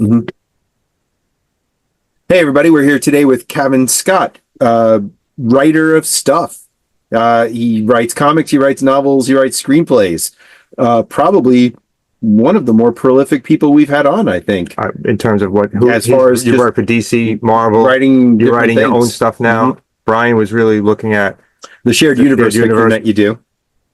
Mhm. Hey, everybody, we're here today with Cavan Scott, writer of stuff. He writes comics, he writes novels, he writes screenplays. Probably one of the more prolific people we've had on, I think. In terms of as far as you work for DC, Marvel, writing, you're writing your own things. stuff now. Mhm. Brian was really looking at The shared universe fiction that you do.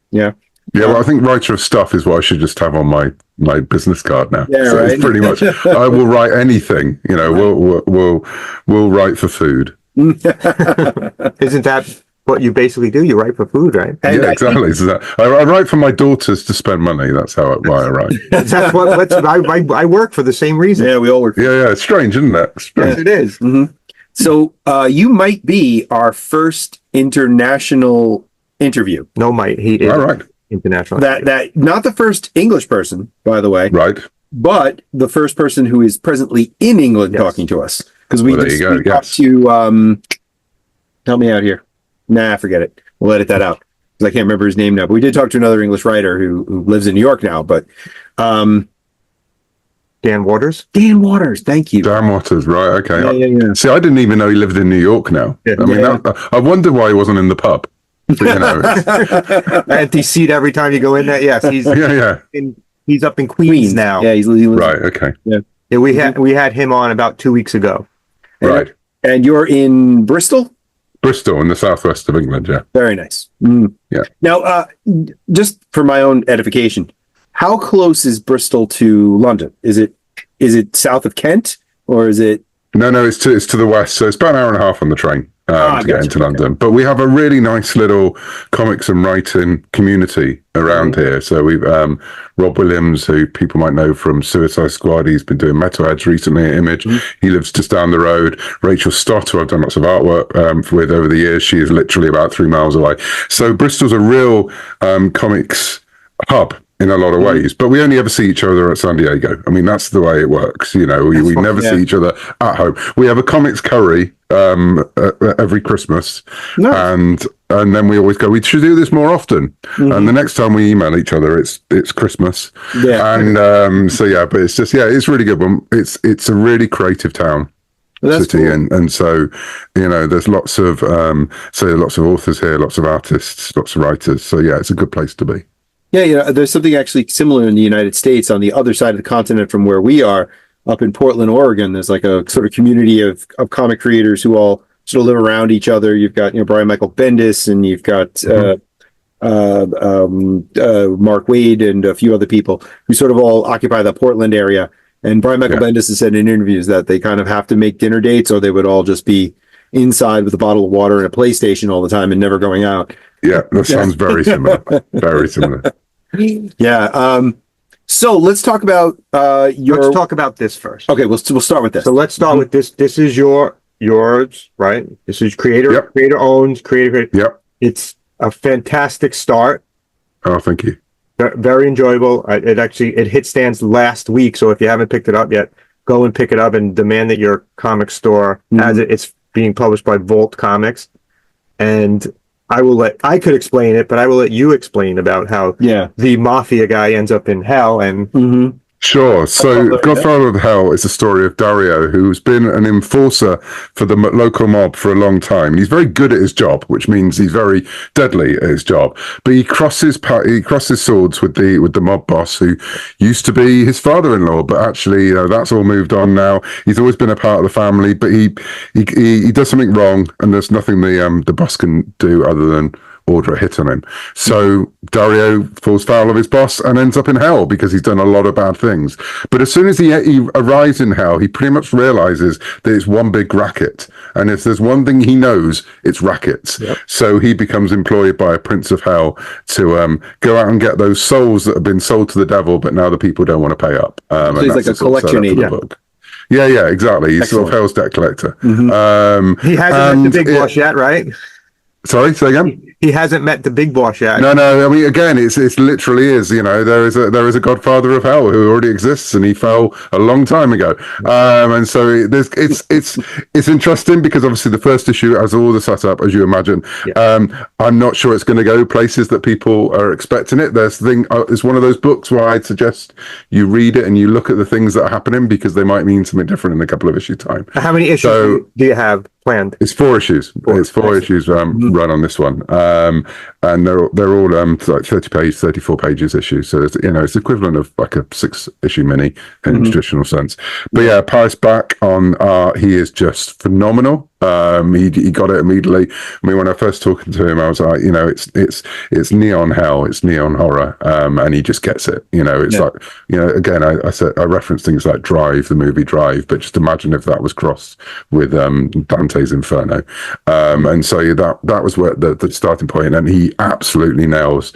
Yeah. Yeah, well, I think writer of stuff is what I should just have on my business card now. Yeah, so right. It's pretty much, I will write anything. You know, Right. we'll write for food. isn't that what you basically do? You write for food, right? And yeah, exactly. So I write for my daughters to spend money. That's why I write. That's what I work for the same reason. Yeah, we all work. Yeah, it's strange, isn't it? Strange. Yes, it is. Mm-hmm. So you might be our first international interview. No, he is. All right. International. That not the first English person, by the way. Right. But the first person who is presently in England talking to us. Because we just talked to help me out here. Nah, forget it. We'll edit that out. Because I can't remember his name now. But we did talk to another English writer who lives in New York now. But Dan Waters. Dan Waters, thank you. Dan Waters, right? Okay. Yeah. See, I didn't even know he lived in New York now. Yeah. I mean, I wonder why he wasn't in the pub. But, you know, Empty seat every time you go in there. Yes, he's he's up in Queens now. Yeah, he's right. Okay. Yeah, we had him on about 2 weeks ago. Right. And you're in Bristol? Bristol in the southwest of England. Yeah. Very nice. Mm. Yeah. Now, just for my own edification, how close is Bristol to London? Is it south of Kent, or is it? No, it's to the west. So it's about an hour and a half on the train to get into London. But we have a really nice little comics and writing community around here. So we've Rob Williams, who people might know from Suicide Squad. He's been doing Metalheads recently at Image. He lives just down the road. Rachel Stott, who I've done lots of artwork with over the years. She is literally about 3 miles away. So Bristol's a real comics hub in a lot of ways, but we only ever see each other at San Diego. I mean, that's the way it works. You know, we never see each other at home. We have a comics curry every Christmas, and then we always go, we should do this more often. And the next time we email each other, it's Christmas. Yeah, and but it's just it's really good. It's a really creative town. City, cool. and so there's lots of authors here, lots of artists, lots of writers. So it's a good place to be. Yeah, there's something actually similar in the United States on the other side of the continent from where we are, up in Portland, Oregon. There's like a sort of community of comic creators who all sort of live around each other. You've got Brian Michael Bendis, and you've got Mark Waid and a few other people who sort of all occupy the Portland area. And Brian Michael Bendis has said in interviews that they kind of have to make dinner dates, or they would all just be inside with a bottle of water and a PlayStation all the time and never going out. Yeah, that sounds very similar. Very similar. Yeah. So let's talk about Let's talk about this first. Okay, we'll start with this. So let's start with this. This is yours, right? This is creator owns, creator. Yep. It's a fantastic start. Oh, thank you. Very enjoyable. It hit stands last week, so if you haven't picked it up yet, go and pick it up and demand that your comic store has it. It's being published by Volt Comics, and I could explain it, but I will let you explain about how the mafia guy ends up in hell and Sure. So Godfather of Hell is a story of Dario, who's been an enforcer for the local mob for a long time. He's very good at his job, which means he's very deadly at his job. But he crosses swords with the mob boss, who used to be his father-in-law, but actually that's all moved on now. He's always been a part of the family, but he does something wrong, and there's nothing the boss can do other than order a hit on him. So Dario falls foul of his boss and ends up in hell because he's done a lot of bad things. But as soon as he arrives in hell, he pretty much realizes that it's one big racket. And if there's one thing he knows, it's rackets. Yep. So he becomes employed by a prince of hell to go out and get those souls that have been sold to the devil, but now the people don't want to pay up. So he's like a collection agent. Yeah, exactly. He's sort of Hell's debt collector. He hasn't met the big boss yet, right? Sorry, say again. He hasn't met the big boss yet. No. I mean, again, it's literally is. You know, there is a Godfather of Hell who already exists, and he fell a long time ago. And so it's interesting because obviously the first issue has all the setup, as you imagine. Yeah. I'm not sure it's going to go places that people are expecting it. It's one of those books where I'd suggest you read it and you look at the things that are happening because they might mean something different in a couple of issue time. How many issues do you have planned? It's 4 issues. It's 4 issues run on this one. And they're all like 34 pages issues. So it's equivalent of like a 6-issue mini in traditional sense. But yeah, Pius Bach on art, he is just phenomenal. He got it immediately. I mean, when I first talking to him, I was like, you know, it's neon hell, it's neon horror, and he just gets it. You know, it's like, you know, again, I said I referenced things like Drive, the movie Drive, but just imagine if that was crossed with Dante's Inferno, and so that was where the starting point, and he absolutely nails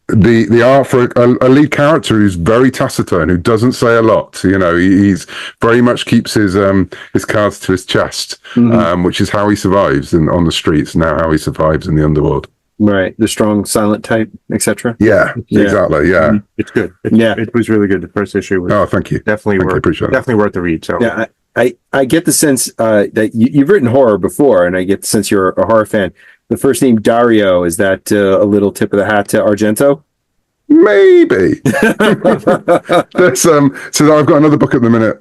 the art for a lead character who's very taciturn, who doesn't say a lot. You know, he's very much keeps his cards to his chest, which is how he survives on the streets, now how he survives in the underworld. Right, the strong silent type, etc. Yeah, exactly. Yeah, it's good. It was really good. The first issue was thank you. Definitely worth the read. So yeah, I get the sense that you've written horror before, and I get the sense you're a horror fan. The first name Dario, is that a little tip of the hat to Argento? Maybe. So I've got another book at the minute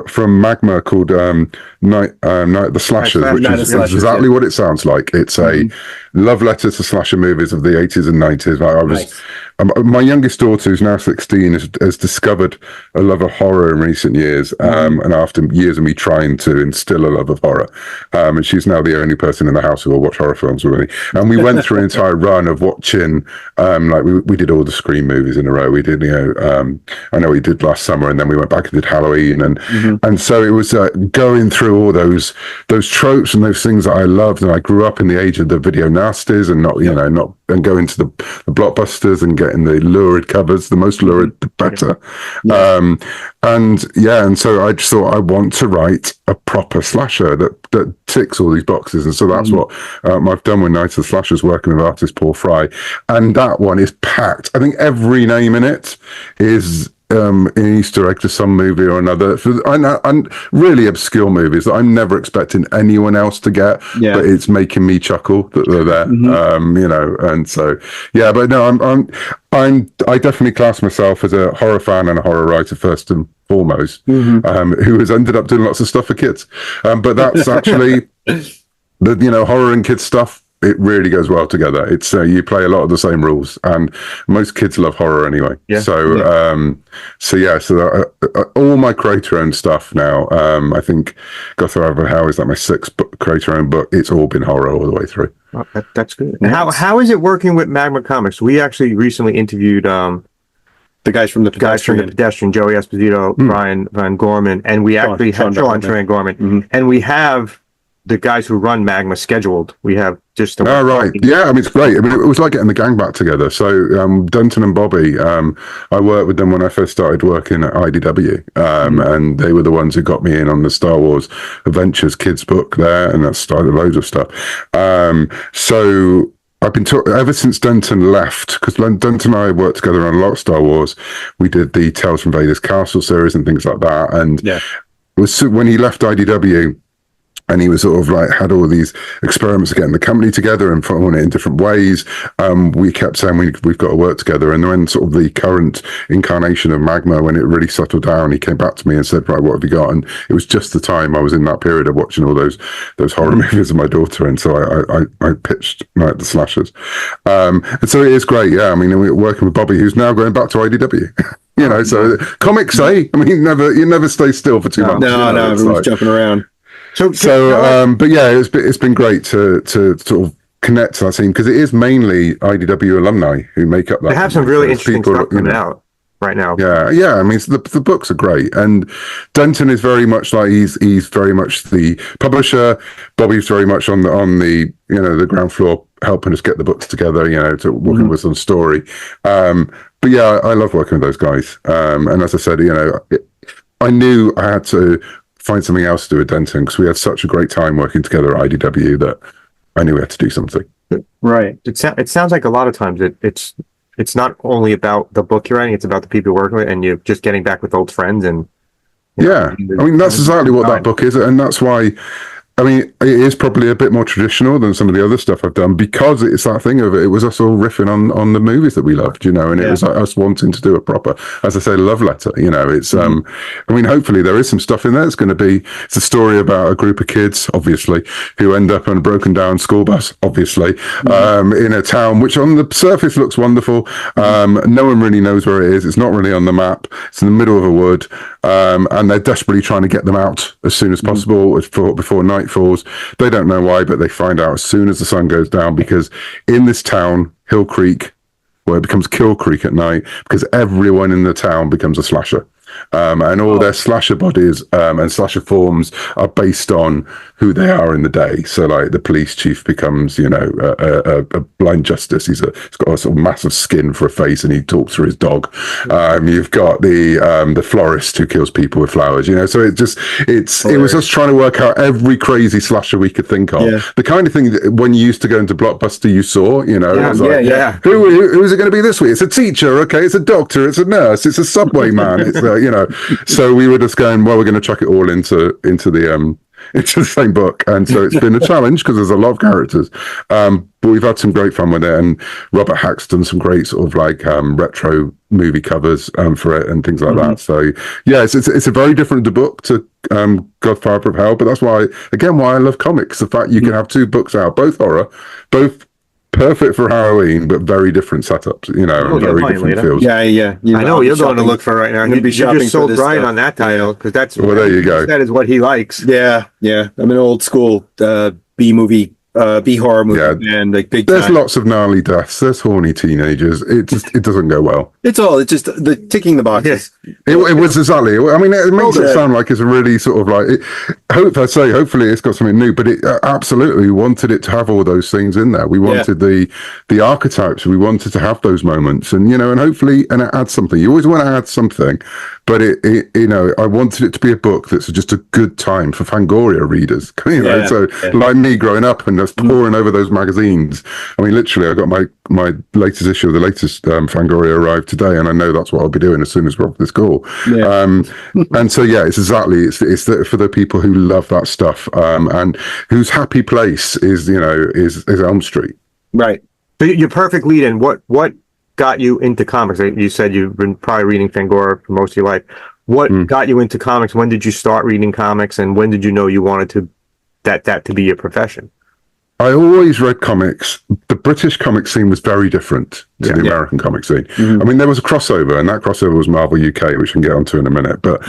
from Magma called Night of the Slashers, which is exactly what it sounds like. It's a love letter to slasher movies of the 80s and 90s. My youngest daughter, who's now 16, has discovered a love of horror in recent years, and after years of me trying to instill a love of horror, and she's now the only person in the house who will watch horror films with me. And we went through an entire run of watching, like we did all the Scream movies in a row. We did, I know we did last summer, and then we went back and did Halloween, and so it was going through all those tropes and those things that I loved, and I grew up in the age of the video nasties and not going to the blockbusters and getting the lurid covers, the most lurid the better. And so I just thought I want to write a proper slasher that ticks all these boxes, and so that's what I've done with Night of the Slashers, working with artist Paul Fry, and that one is packed. I think every name in it is an Easter egg to some movie or another, and really obscure movies that I'm never expecting anyone else to get, but it's making me chuckle that they're there. And so but no, I definitely class myself as a horror fan and a horror writer first and foremost, who has ended up doing lots of stuff for kids, but that's actually the horror and kids stuff. It really goes well together. It's you play a lot of the same rules, and most kids love horror anyway. So all my creator-owned stuff now. I think Godfather of Hell is like my 6th creator-owned book. It's all been horror all the way through. Well, that's good. And how is it working with Magma Comics? We actually recently interviewed the guys from the Pedestrian, Joey Esposito, Brian Van Gorman, and we actually have Sean Van Gorman, and we have the guys who run Magma scheduled. We have just right. Yeah, I mean, it's great. I mean, it was like getting the gang back together. So Dunton and Bobby, I worked with them when I first started working at IDW, and they were the ones who got me in on the Star Wars Adventures kids book there, and that started loads of stuff. So I've been ever since Dunton left, because Dunton and I worked together on a lot of Star Wars. We did the Tales from Vader's Castle series and things like that. And it was when he left IDW, and he was sort of like had all these experiments of getting the company together and putting it in different ways. We kept saying we've got to work together. And when sort of the current incarnation of Magma, when it really settled down, he came back to me and said, "Right, what have you got?" And it was just the time I was in that period of watching all those horror movies with my daughter, and so I pitched Night of the Slashers. And so it is great. Yeah, I mean, we're working with Bobby, who's now going back to IDW. So comics, I mean, you never stay still for 2 months. No, everyone's jumping around. But yeah, it's been great to sort of connect to that scene, because it is mainly IDW alumni who make up that. They have some really interesting stuff coming out right now. Yeah. I mean, the books are great, and Dunton is very much like he's very much the publisher. Bobby's very much on the the ground floor, helping us get the books together. To working with some story. But yeah, I love working with those guys. And as I said, I knew I had to find something else to do with Denton, because we had such a great time working together at IDW that I knew we had to do something. Right. It sounds like a lot of times it's not only about the book you're writing, it's about the people you're working with, and you're just getting back with old friends. And yeah, I mean, that's exactly what that book is, and that's why. I mean, it is probably a bit more traditional than some of the other stuff I've done, because it's that thing of it was us all riffing on the movies that we loved, and it was like us wanting to do a proper, as I say, love letter. It's I mean, hopefully there is some stuff in there. It's a story about a group of kids, obviously, who end up on a broken down school bus, obviously, in a town which on the surface looks wonderful. No one really knows where it is. It's not really on the map. It's in the middle of a wood, and they're desperately trying to get them out as soon as possible before night falls. They don't know why, but they find out as soon as the sun goes down, because in this town, Hill Creek, well, it becomes Kill Creek at night, because everyone in the town becomes a slasher. And all their slasher bodies and slasher forms are based on who they are in the day. So, like, the police chief becomes, a blind justice. He's got a sort of massive skin for a face, and he talks through his dog. You've got the florist who kills people with flowers. So it was us trying to work out every crazy slasher we could think of. Yeah. The kind of thing that when you used to go into Blockbuster, you saw. Who is it going to be this week? It's a teacher. Okay, it's a doctor. It's a nurse. It's a subway man. It's so we were just going, well, we're going to chuck it all into the same book. And so it's been a challenge because there's a lot of characters, but we've had some great fun with it. And Robert Hack's done some great sort of like retro movie covers for it and things like that. So yeah, it's a very different book to Godfather of Hell, but that's why I love comics. The fact you can have two books out, both horror, both perfect for Halloween, but very different setups, and very different feels. Yeah. I know what you're going to look for right now. I'm going to be shopping. You just sold Brian on that title, because that's there you go. That is what he likes. Yeah. I'm an old school B horror movie, and like big. There's lots of gnarly deaths. There's horny teenagers. It doesn't go well. It's just the ticking the boxes. It was exactly. I mean, it makes it sound like it's a really sort of like. Hopefully it's got something new, but it absolutely wanted it to have all those things in there. We wanted the archetypes. We wanted to have those moments, and and hopefully, and it adds something. You always want to add something, but I wanted it to be a book that's just a good time for Fangoria readers. Like me growing up and just poring over those magazines. I mean, literally, I got my latest issue of the latest Fangoria arrived today, and I know that's what I'll be doing as soon as we're off this call. And so it's for the people who love that stuff, and whose happy place is Elm Street. Right. So your perfect lead in, what got you into comics? You said you've been probably reading Fangoria for most of your life. What got you into comics? When did you start reading comics, and when did you know you wanted that to be your profession? I always read comics. The British comic scene was very different to the American comic scene. I mean, there was a crossover, and that crossover was Marvel UK, which we can get onto in a minute. But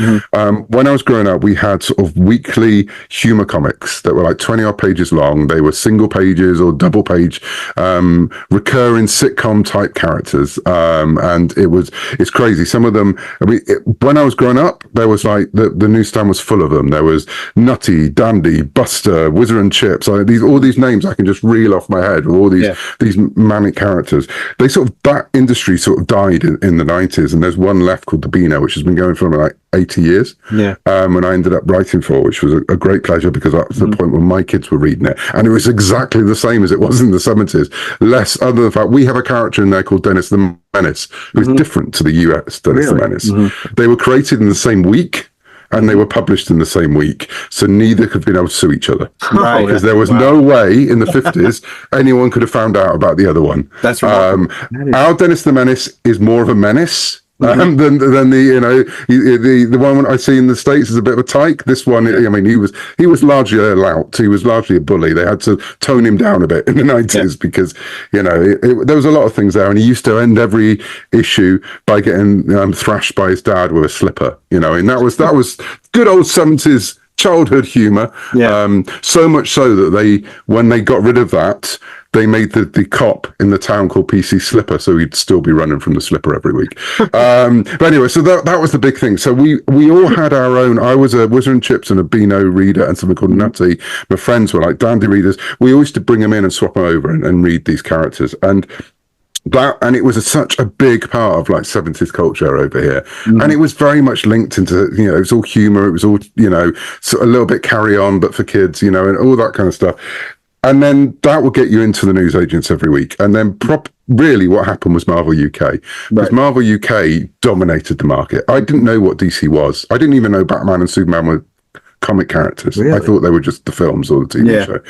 when I was growing up, we had sort of weekly humor comics that were like 20-odd pages long. They were single pages or double page, recurring sitcom type characters. And it's crazy. Some of them, I mean, when I was growing up, there was like, the newsstand was full of them. There was Nutty, Dandy, Buster, Wizard and Chips, all these names I can just reel off my head with all these manic characters. That industry sort of died in the 90s, and there's one left called the Beano, which has been going for like 80 years. And I ended up writing for, which was a great pleasure, because that's the point when my kids were reading it, and it was exactly the same as it was in the 70s. Less, other than the fact we have a character in there called Dennis the Menace, who's different to the US Dennis the Menace. They were created in the same week, and they were published in the same week, so neither could have been able to sue each other, because there was no way in the 50s anyone could have found out about the other one. That's right. Our Dennis the Menace is more of a menace than the one I see in the States is a bit of a tyke. This one, I mean, he was largely a lout. He was largely a bully. They had to tone him down a bit in the 90s because there was a lot of things there, and he used to end every issue by getting thrashed by his dad with a slipper. And that was good old 70s childhood humor. So much so that when they got rid of that, they made the cop in the town called PC Slipper, so he'd still be running from the slipper every week. But anyway, so that was the big thing. So we all had our own. I was a Wizard and Chips and a Beano reader and something called Nutty. My friends were like Dandy readers. We always used to bring them in and swap them over and read these characters. And it was such a big part of like 70s culture over here, and it was very much linked into it was all humor, it was all sort of a little bit Carry On but for kids, and all that kind of stuff. And then that will get you into the newsagents every week. And then really what happened was Marvel UK. Because Marvel UK dominated the market. I didn't know what DC was. I didn't even know Batman and Superman were comic characters. Really? I thought they were just the films or the TV show.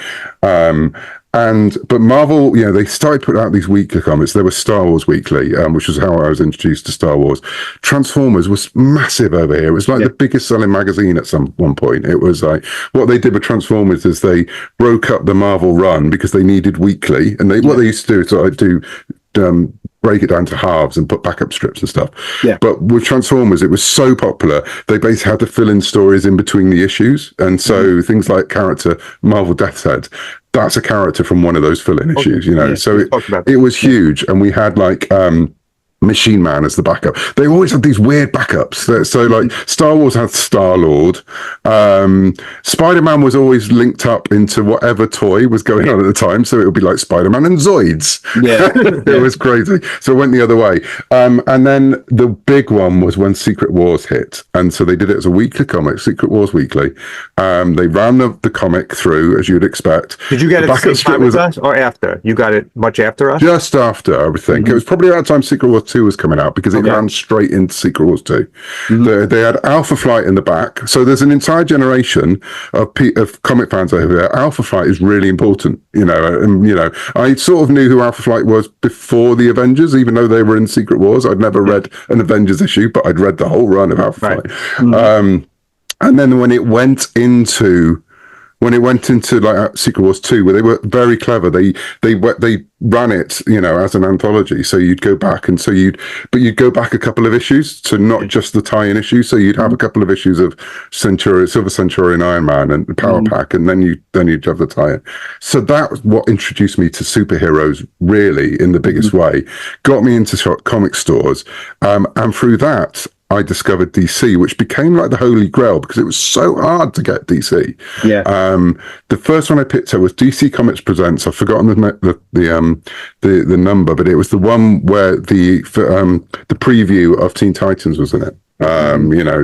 But Marvel, they started putting out these weekly comics. There was Star Wars Weekly, which was how I was introduced to Star Wars. Transformers was massive over here. It was like the biggest selling magazine at one point. It was like, what they did with Transformers is they broke up the Marvel run because they needed weekly. And what they used to do is break it down to halves and put backup strips and stuff. But with Transformers, it was so popular, they basically had to fill in stories in between the issues. And so things like character Marvel Death's Head, that's a character from one of those fill-in issues, so it was huge. And we had like Machine Man as the backup. They always had these weird backups. So like Star Wars had Star-Lord. Spider-Man was always linked up into whatever toy was going on at the time. So it would be like Spider-Man and Zoids. It was crazy. So it went the other way. And then the big one was when Secret Wars hit. And so they did it as a weekly comic, Secret Wars Weekly. They ran the comic through, as you'd expect. Did you get it the same time as us or after? You got it much after us? Just after, I would think. It was probably around the time Secret Wars 2 was coming out, because it ran straight into Secret Wars 2. They had Alpha Flight in the back. So there's an entire generation of comic fans over there. Alpha Flight is really important, I sort of knew who Alpha Flight was before the Avengers, even though they were in Secret Wars. I'd never read an Avengers issue, but I'd read the whole run of Alpha Flight. And then when it went into like Secret Wars 2, where they were very clever, they ran it, as an anthology. So you'd go back, and you'd go back a couple of issues to not just the tie-in issue. So you'd have a couple of issues of Silver Centurion, Iron Man, and Power Pack, and then you'd have the tie-in. So that was what introduced me to superheroes, really, in the biggest way. Got me into comic stores, and through that, I discovered DC, which became like the holy grail because it was so hard to get DC. The first one I picked up was DC Comics Presents. I've forgotten the number, but it was the one where the preview of Teen Titans was in it.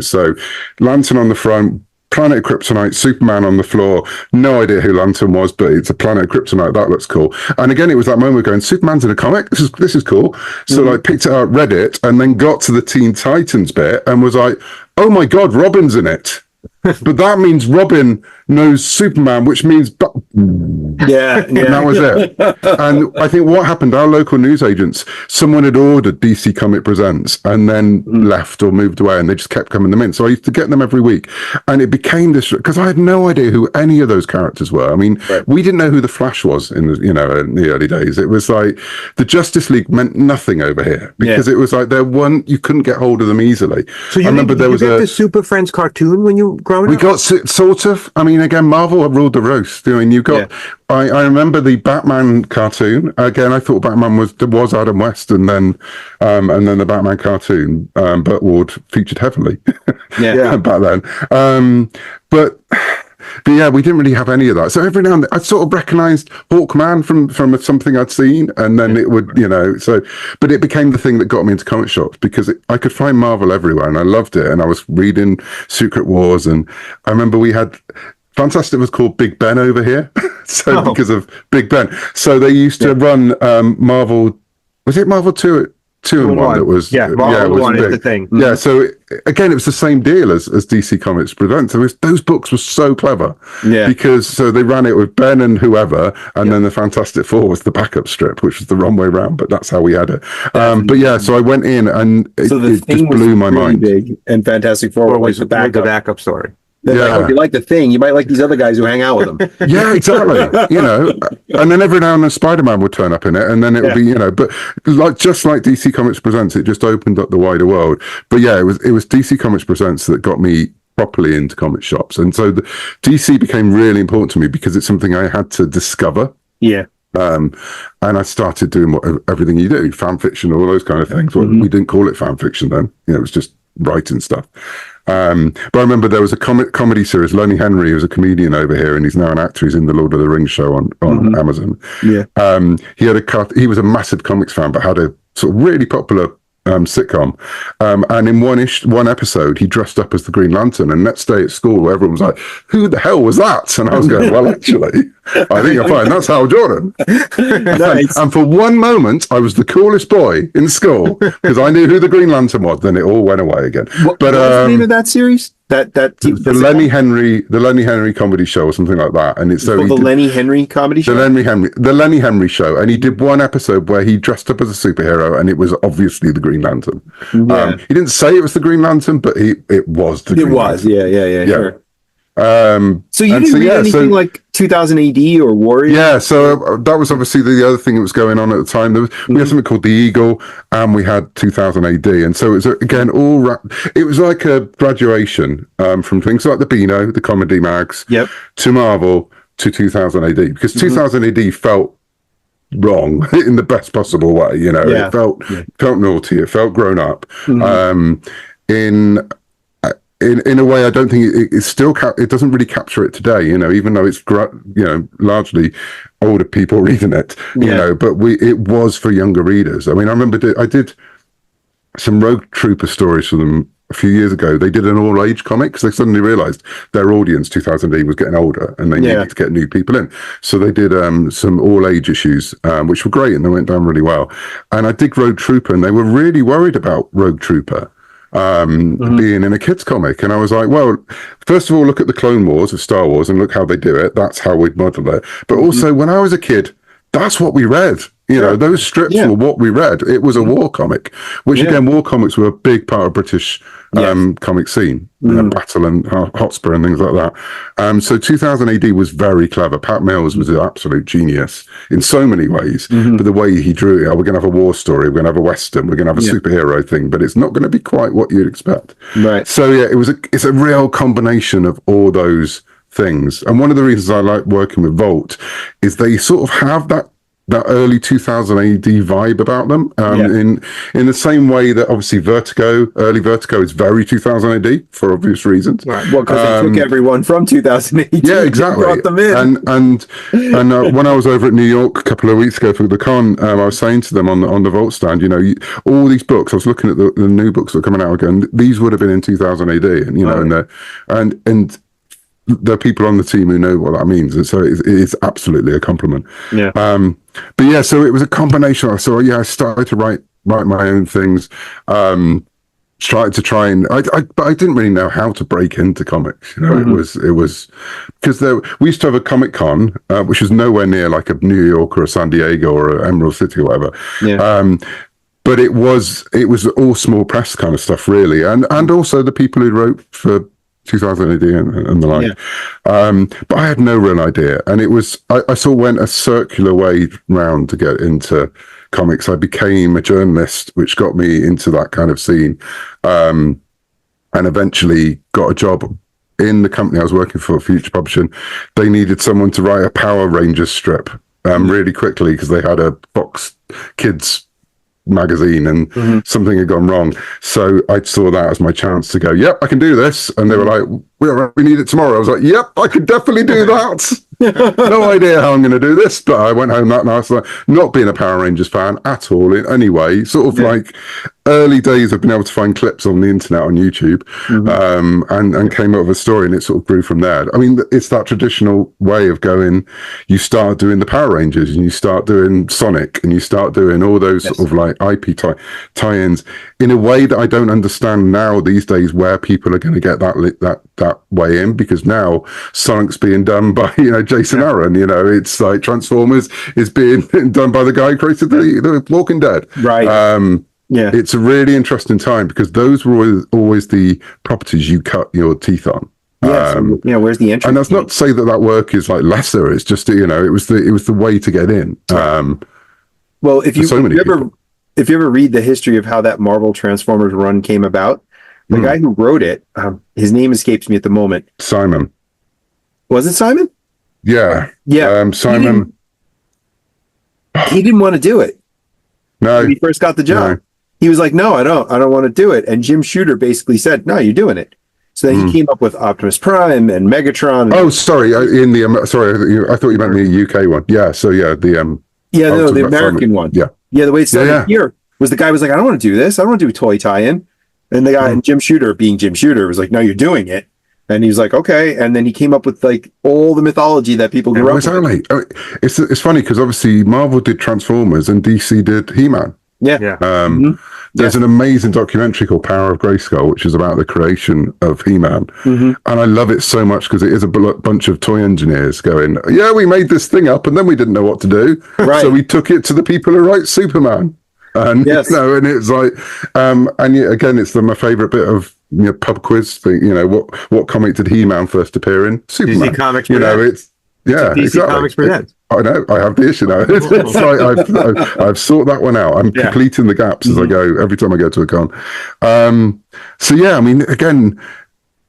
So Lantern on the front, Planet of Kryptonite, Superman on the floor. No idea who Lantern was, but it's a Planet of Kryptonite. That looks cool. And again, it was that moment of going, Superman's in a comic. This is cool. So I picked it up, read it, and then got to the Teen Titans bit and was like, oh my God, Robin's in it. But that means Robin knows Superman, which means and that was it. And I think what happened, our local newsagents, someone had ordered DC Comic Presents and then left or moved away, and they just kept coming them in. So I used to get them every week, and it became this, because I had no idea who any of those characters were. I mean, we didn't know who the Flash was in the early days. It was like the Justice League meant nothing over here, because it was like you couldn't get hold of them easily. So you remember there was the Super Friends cartoon when you growing up? We got sort of. I mean, again, Marvel ruled the roast. I mean, you got. I remember the Batman cartoon. Again, I thought Batman was Adam West, and then the Batman cartoon. Burt Ward featured heavily. Back then. But yeah, we didn't really have any of that. So every now and then, I sort of recognised Hawkman from something I'd seen, and then it would, but it became the thing that got me into comic shops, because I could find Marvel everywhere, and I loved it. And I was reading Secret Wars, and I remember we had Fantastic was called Big Ben over here, because of Big Ben. So they used to run Marvel. Was it Marvel 2 and 1 that was Marvel 1 is the thing. So again, it was the same deal as DC Comics Presents. Those books were so clever, because so they ran it with Ben and whoever, and then the Fantastic Four was the backup strip, which was the wrong way around, but that's how we had it. So I went in, and it just blew my mind. Big, and Fantastic Four was the backup story. If you like the Thing, you might like these other guys who hang out with them. Yeah, exactly. And then every now and then Spider-Man would turn up in it, and then it would be, but just like DC Comics Presents, it just opened up the wider world. But yeah, it was DC Comics Presents that got me properly into comic shops, and so the DC became really important to me because it's something I had to discover. And I started doing everything you do, fan fiction, all those kind of things. Well, we didn't call it fan fiction then. It was just writing stuff. But I remember there was a comedy series, Lonnie Henry, who's a comedian over here, and he's now an actor. He's in the Lord of the Rings show on Amazon. He was a massive comics fan, but had a sort of really popular sitcom. And in one episode, he dressed up as the Green Lantern, and next day at school, everyone was like, who the hell was that? And I was going, well, actually, I think you're fine. That's Hal Jordan. Nice. And for one moment, I was the coolest boy in school because I knew who the Green Lantern was. Then it all went away again. What was the name of that series? The Lenny Henry comedy show or something like that. And it's so the Lenny Henry comedy show. The Lenny Henry show, and he did one episode where he dressed up as a superhero, and it was obviously the Green Lantern. Yeah. He didn't say it was the Green Lantern, but it was the Green Lantern. Yeah. Sure. So you didn't read anything like 2000 AD or Warrior? Yeah, so that was obviously the other thing that was going on at the time. We had something called The Eagle, and we had 2000 AD, and so it was again it was like a graduation from things like the Beano, the comedy mags, to Marvel to 2000 AD, because 2000 AD felt wrong in the best possible way. It felt naughty, it felt grown up. In a way, I don't think it's still it doesn't really capture it today, even though it's largely older people reading it, but it was for younger readers. I mean, I remember I did some Rogue Trooper stories for them a few years ago. They did an all-age comic because they suddenly realized their audience 2000 AD was getting older and they needed to get new people in. So they did some all-age issues, which were great, and they went down really well. And I did Rogue Trooper, and they were really worried about Rogue Trooper being in a kids comic, and I was like, well, first of all, look at the Clone Wars of Star Wars and look how they do it. That's how we'd model it. But also, when I was a kid, that's what we read. Those strips were what we read. It was a war comic, which again, war comics were a big part of British comic scene, Battle and Hotspur and things like that. So 2000 AD was very clever. Pat Mills was an absolute genius in so many ways. But the way he drew it, we're going to have a war story, we're going to have a Western, we're going to have a superhero thing, but it's not going to be quite what you'd expect. Right. So it's a real combination of all those things. And one of the reasons I like working with Volt is they sort of have that early 2000 AD vibe about them, in the same way that obviously early Vertigo is very 2000 AD for obvious reasons. Right. Well, because they took everyone from 2000 AD. Yeah, exactly. Brought them in. And when I was over at New York a couple of weeks ago for the con, I was saying to them on the Vault stand, all these books. I was looking at the new books that are coming out again. These would have been in 2000 AD, and and there are people on the team who know what that means, and so it's absolutely a compliment. But yeah, so it was a combination. So I started to write my own things. Started to try and but I didn't really know how to break into comics. It was because we used to have a Comic Con, which was nowhere near like a New York or a San Diego or a Emerald City or whatever. But it was all small press kind of stuff, really, and also the people who wrote for 2000 AD and the like. But I had no real idea, and it was I sort of went a circular way round to get into comics. I became a journalist, which got me into that kind of scene, and eventually got a job in the company I was working for, Future Publishing. They needed someone to write a Power Rangers strip really quickly because they had a Fox Kids magazine and something had gone wrong. So I saw that as my chance to go, yep, I can do this. And they were like, we need it tomorrow. I was like, yep, I could definitely do that. No idea how I'm going to do this, but I went home that night, like, not being a Power Rangers fan at all in any way, sort of like early days of being able to find clips on the internet on YouTube, and came up with a story, and it sort of grew from there. I mean, it's that traditional way of going, you start doing the Power Rangers, and you start doing Sonic, and you start doing all those sort of like IP tie-ins in a way that I don't understand now these days, where people are going to get that way in, because now Sonic's being done by Jason Aaron. It's like Transformers is being done by the guy who created the Walking Dead. Right. It's a really interesting time because those were always the properties you cut your teeth on. Where's the entry? And that's not to say that work is like lesser. It's just it was the way to get in. Well, if you ever read the history of how that Marvel Transformers run came about, the guy who wrote it, his name escapes me at the moment. Simon. Was it Simon? Yeah. Simon. He didn't want to do it. No. When he first got the job. No. He was like, no, I don't want to do it. And Jim Shooter basically said, no, you're doing it. So then he came up with Optimus Prime and Megatron. Oh, sorry. I thought you meant the UK one. Yeah. So the American one. Yeah. Yeah. The way it started here was the guy was like, I don't want to do this. I don't want to do a toy tie-in. And the guy, and Jim Shooter, being Jim Shooter, was like, no, you're doing it. And he was like, okay. And then he came up with like all the mythology that people grew up with. Exactly. It's funny because obviously Marvel did Transformers and DC did He-Man. Yeah. There's an amazing documentary called Power of Grayskull, which is about the creation of He-Man. And I love it so much because it is a bunch of toy engineers going, yeah, we made this thing up and then we didn't know what to do. Right. So we took it to the people who write Superman. And, yes. and it's like, and again, it's my favorite bit of pub quiz thing. What comic did He-Man first appear in? Superman. DC Comics. It's DC exactly. Comics Presents. I know. I have the issue now. It's like I've sorted that one out. I'm completing the gaps as I go every time I go to a con. So yeah, I mean, again,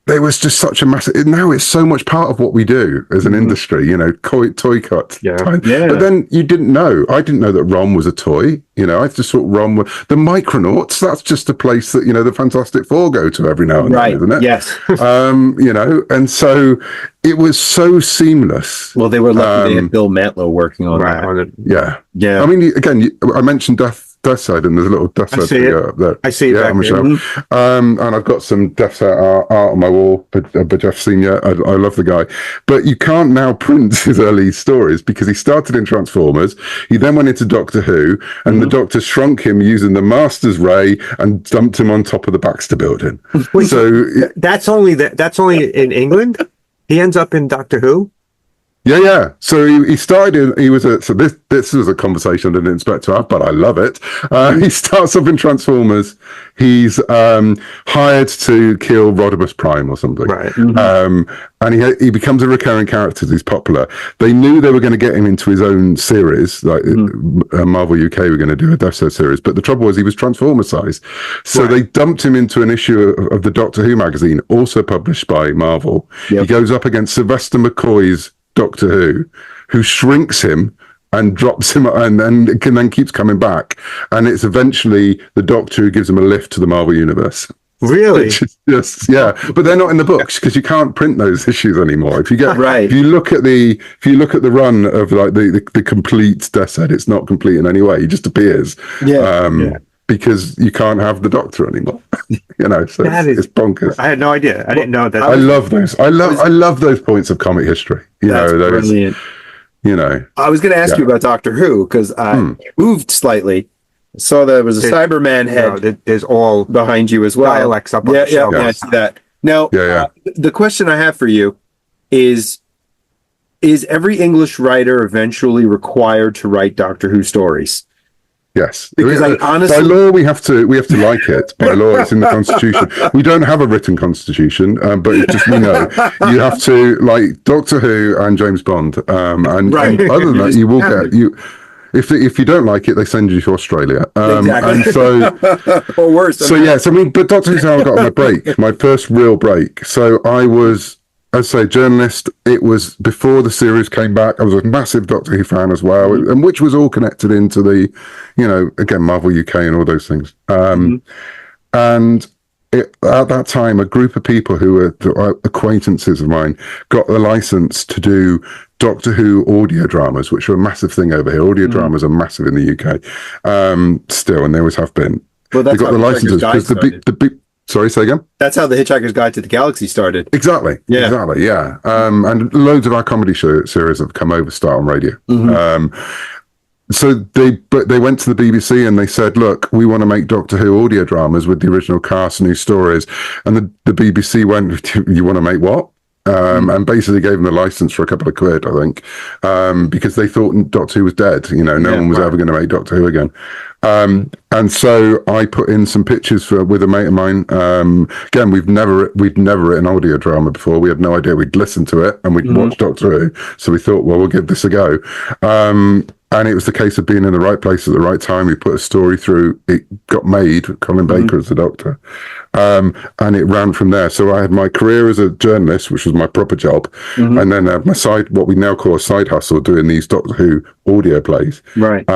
there was just such a massive. Now it's so much part of what we do as an industry. Toy cut. Yeah. But then you didn't know. I didn't know that ROM was a toy. I just thought ROM was the Micronauts. That's just a place that the Fantastic Four go to every now and then, isn't it? Yes. And so it was so seamless. Well, they were lucky they had Bill Mantlo working on that. Yeah. I mean, again, I mentioned Death Side, and there's a little Death Side figure up there. I see it back there. And I've got some Death Side art on my wall, but Jeff Senior. I love the guy. But you can't now print his early stories because he started in Transformers. He then went into Doctor Who, and the Doctor shrunk him using the Master's Ray and dumped him on top of the Baxter Building. Wait, so that's only in England? He ends up in Doctor Who? Yeah. So he started in, this was a conversation I didn't expect to have, but I love it. He starts up in Transformers. He's hired to kill Rodimus Prime or something. Right. And he becomes a recurring character. He's popular. They knew they were going to get him into his own series, like Marvel UK were going to do a Death Star series. But the trouble was he was Transformer size. So they dumped him into an issue of the Doctor Who magazine, also published by Marvel. Yep. He goes up against Sylvester McCoy's Doctor who shrinks him and drops him and then keeps coming back. And it's eventually the Doctor who gives him a lift to the Marvel Universe. Really? Just, yeah. But they're not in the books because you can't print those issues anymore. If you look at the run of like the complete Death Set, it's not complete in any way. He just appears. Because you can't have the Doctor anymore. So it's bonkers. I had no idea. I didn't know that. I love those. I love those points of comic history. That's brilliant. I was going to ask you about Doctor Who because I moved slightly. Saw there was a Cyberman head. There's all behind you as well. Dialects up on the shelf. I see that. Now, the question I have for you is every English writer eventually required to write Doctor Who stories? Yes, because honestly, by law we have to like it. By law, it's in the Constitution. We don't have a written Constitution, but it's just you have to like Doctor Who and James Bond, and other than that, you will get you. If you don't like it, they send you to Australia. Exactly. And so, or worse. Yes, I mean, but Doctor Who's how I got my break, my first real break. So I was, as I say, journalist. It was before the series came back. I was a massive Doctor Who fan as well, and which was all connected into the, again, Marvel UK and all those things. And at that time, a group of people who were acquaintances of mine got the license to do Doctor Who audio dramas, which are a massive thing over here. Audio dramas are massive in the UK, still, and they always have been. Well, they got the licenses because the big. Sorry, say again? That's how the Hitchhiker's Guide to the Galaxy started. Exactly. Yeah. Exactly. Yeah. And loads of our comedy series have come over start on radio. So they went to the BBC and they said, look, we want to make Doctor Who audio dramas with the original cast, new stories. And the BBC went, you want to make what? And basically gave them the license for a couple of quid, I think, because they thought Doctor Who was dead. No one was ever going to make Doctor Who again. And so I put in some pictures with a mate of mine. Again, we'd never written audio drama before. We had no idea. We'd listened to it and we'd watched Doctor Who. So we thought, well, we'll give this a go. And it was the case of being in the right place at the right time. We put a story through. It got made. Colin Baker as the Doctor. And it ran from there. So I had my career as a journalist, which was my proper job. And then my what we now call a side hustle, doing these Doctor Who audio plays. Right.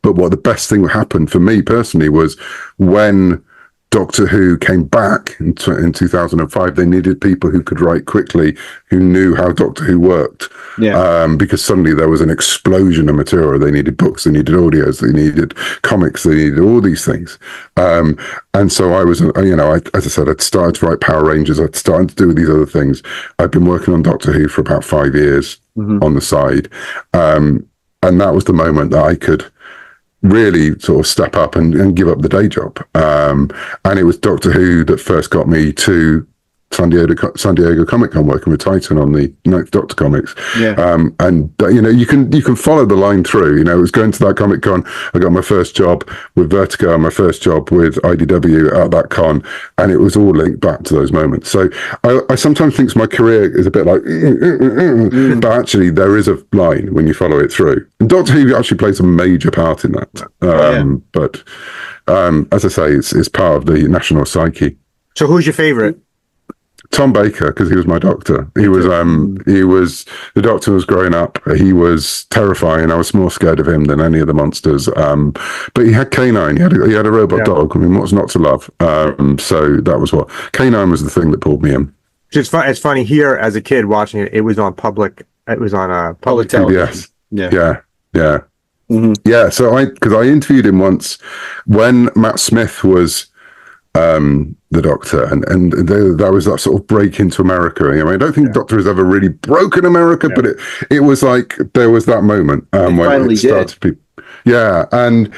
But what the best thing that happened for me personally was when Doctor Who came back in 2005, they needed people who could write quickly, who knew how Doctor Who worked. Because suddenly there was an explosion of material. They needed books, they needed audios, they needed comics, they needed all these things. And so I was, as I said, I'd started to write Power Rangers. I'd started to do these other things. I'd been working on Doctor Who for about 5 years on the side. And that was the moment that I could really sort of step up and give up the day job. And it was Doctor Who that first got me to San Diego Comic Con, working with Titan on the Ninth Doctor comics. And you can follow the line through. It was going to that Comic Con. I got my first job with Vertigo, my first job with IDW at that con, and it was all linked back to those moments. So I sometimes think my career is a bit like, but actually there is a line when you follow it through. And Doctor Who actually plays a major part in that. But as I say, it's part of the national psyche. So who's your favorite? Tom Baker, because he was my doctor. He was the doctor was growing up. He was terrifying. I was more scared of him than any of the monsters. But he had Canine. He had a robot dog. I mean, what's not to love? So that was what Canine was the thing that pulled me in. It's funny here as a kid watching it. It was on public. It was on public television. Yeah. Yeah. So I interviewed him once when Matt Smith was the Doctor, and that was that sort of break into America. I don't think Doctor has ever really broken America, but it was like there was that moment when it started. And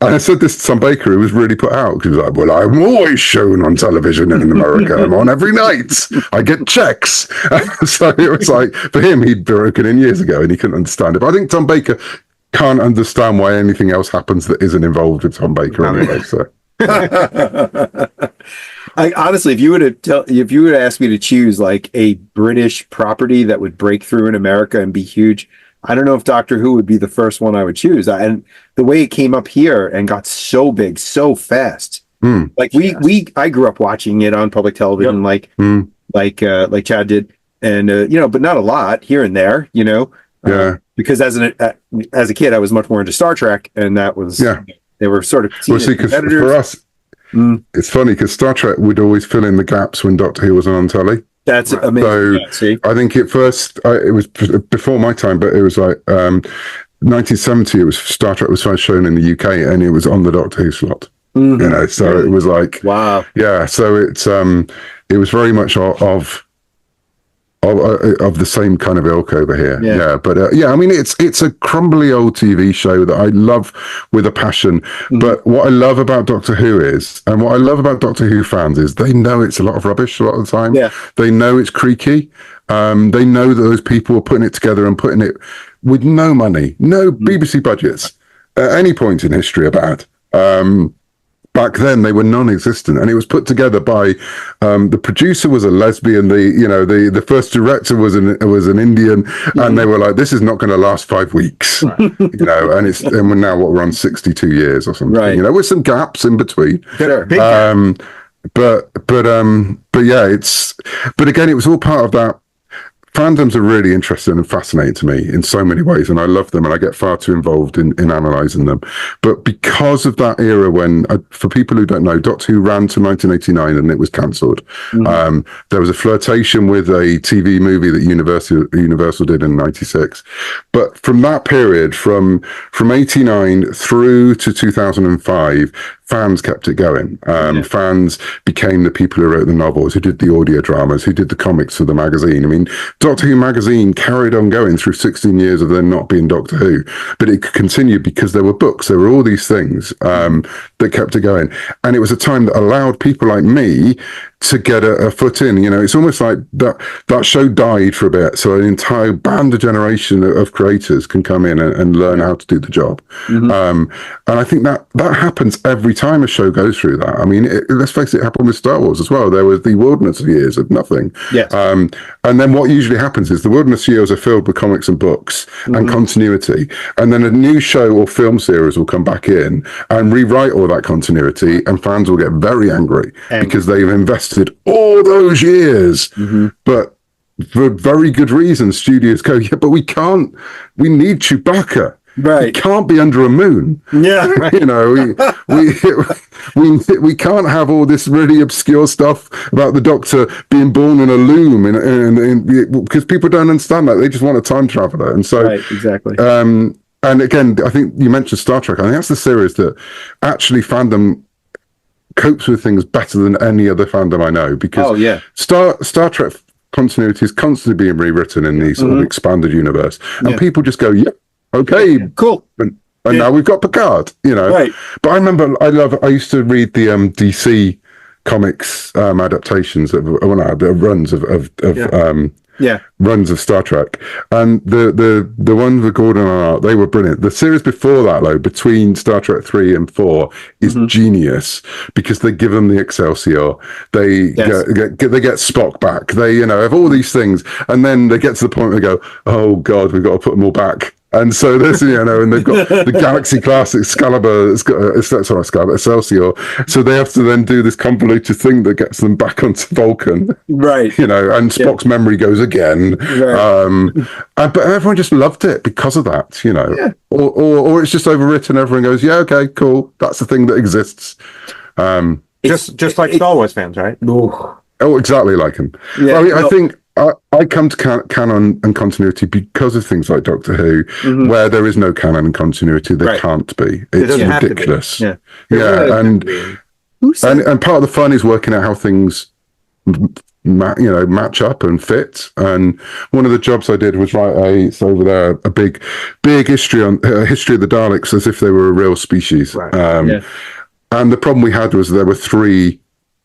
I said this to Tom Baker, who was really put out, because he was like, well, I'm always shown on television in America. I'm on every night. I get checks. So it was like, for him, he'd broken in years ago and he couldn't understand it. But I think Tom Baker can't understand why anything else happens that isn't involved with Tom Baker anyway. So. Honestly, if you were to ask me to choose like a British property that would break through in America and be huge, I don't know if Doctor Who would be the first one I would choose. And the way it came up here and got so big so fast, like I grew up watching it on public television, like Chad did, and but not a lot here and there, because as a kid I was much more into Star Trek, and that was they were sort of competitors. For us, it's funny because Star Trek would always fill in the gaps when Doctor Who wasn't on telly. That's amazing. So I think it was before my time, but it was like 1970. It was Star Trek was first shown in the UK, and it was on the Doctor Who slot. So it was like wow, yeah. So it was very much of the same kind of ilk over here. But I mean it's a crumbly old TV show that I love with a passion. But what I love about Doctor Who is, and what I love about Doctor Who fans is, they know it's a lot of rubbish a lot of the time. They know it's creaky. They know that those people are putting it together and putting it with no money, no BBC budgets at any point in history about. Back then they were non-existent, and it was put together by the producer was a lesbian, the first director was an Indian, and they were like, this is not going to last 5 weeks, and we're now we're on 62 years or something, with some gaps in between. Sure. But again, it was all part of that. Fandoms are really interesting and fascinating to me in so many ways, and I love them, and I get far too involved in analysing them. But because of that era when, for people who don't know, Doctor Who ran to 1989 and it was cancelled. There was a flirtation with a TV movie that Universal did in 96. But from that period, from 89 through to 2005, fans kept it going. Fans became the people who wrote the novels, who did the audio dramas, who did the comics for the magazine. I mean, Doctor Who magazine carried on going through 16 years of there not being Doctor Who, but it could continue because there were books, there were all these things that kept it going. And it was a time that allowed people like me to get a foot in. It's almost like that show died for a bit, so an entire band, a generation of creators can come in and learn how to do the job. And I think that happens every time a show goes through that. I mean, let's face it happened with Star Wars as well. There was the wilderness years of nothing. And then what usually happens is the wilderness years are filled with comics and books and continuity, and then a new show or film series will come back in and rewrite all that continuity, and fans will get very angry. Because they've invested all those years, but for very good reasons studios go, but we need Chewbacca. Right. It can't be under a moon. Yeah. You know, we can't have all this really obscure stuff about the Doctor being born in a loom, because people don't understand that. They just want a time traveler, and so Right, exactly. And again, I think you mentioned Star Trek. I think that's the series that actually fandom copes with things better than any other fandom I know, because Star Trek continuity is constantly being rewritten in the sort of expanded universe, and people just go, yeah, okay, cool, and now we've got Picard, you know. Right. But I remember I used to read the DC comics adaptations of runs runs of Star Trek, and the ones with Gordon and Art, they were brilliant. The series before that, though, between Star Trek 3 and 4, is genius, because they give them the Excelsior, they get Spock back, they have all these things, and then they get to the point where they go, oh god, we've got to put them all back. And so there's, and they've got the Galaxy class Excalibur, Excelsior. So they have to then do this convoluted thing that gets them back onto Vulcan. Right. And Spock's memory goes again. Right. But everyone just loved it because of that, Yeah. Or it's just overwritten. Everyone goes, yeah, okay, cool. That's the thing that exists. Just like Star Wars fans, right? Oh, exactly like him. Yeah, I think I come to canon and continuity because of things like Doctor Who, where there is no canon and continuity. There can't be. It's ridiculous. And part of the fun is working out how things match up and fit. And one of the jobs I did was write a big history on history of the Daleks as if they were a real species. Right. And the problem we had was there were 3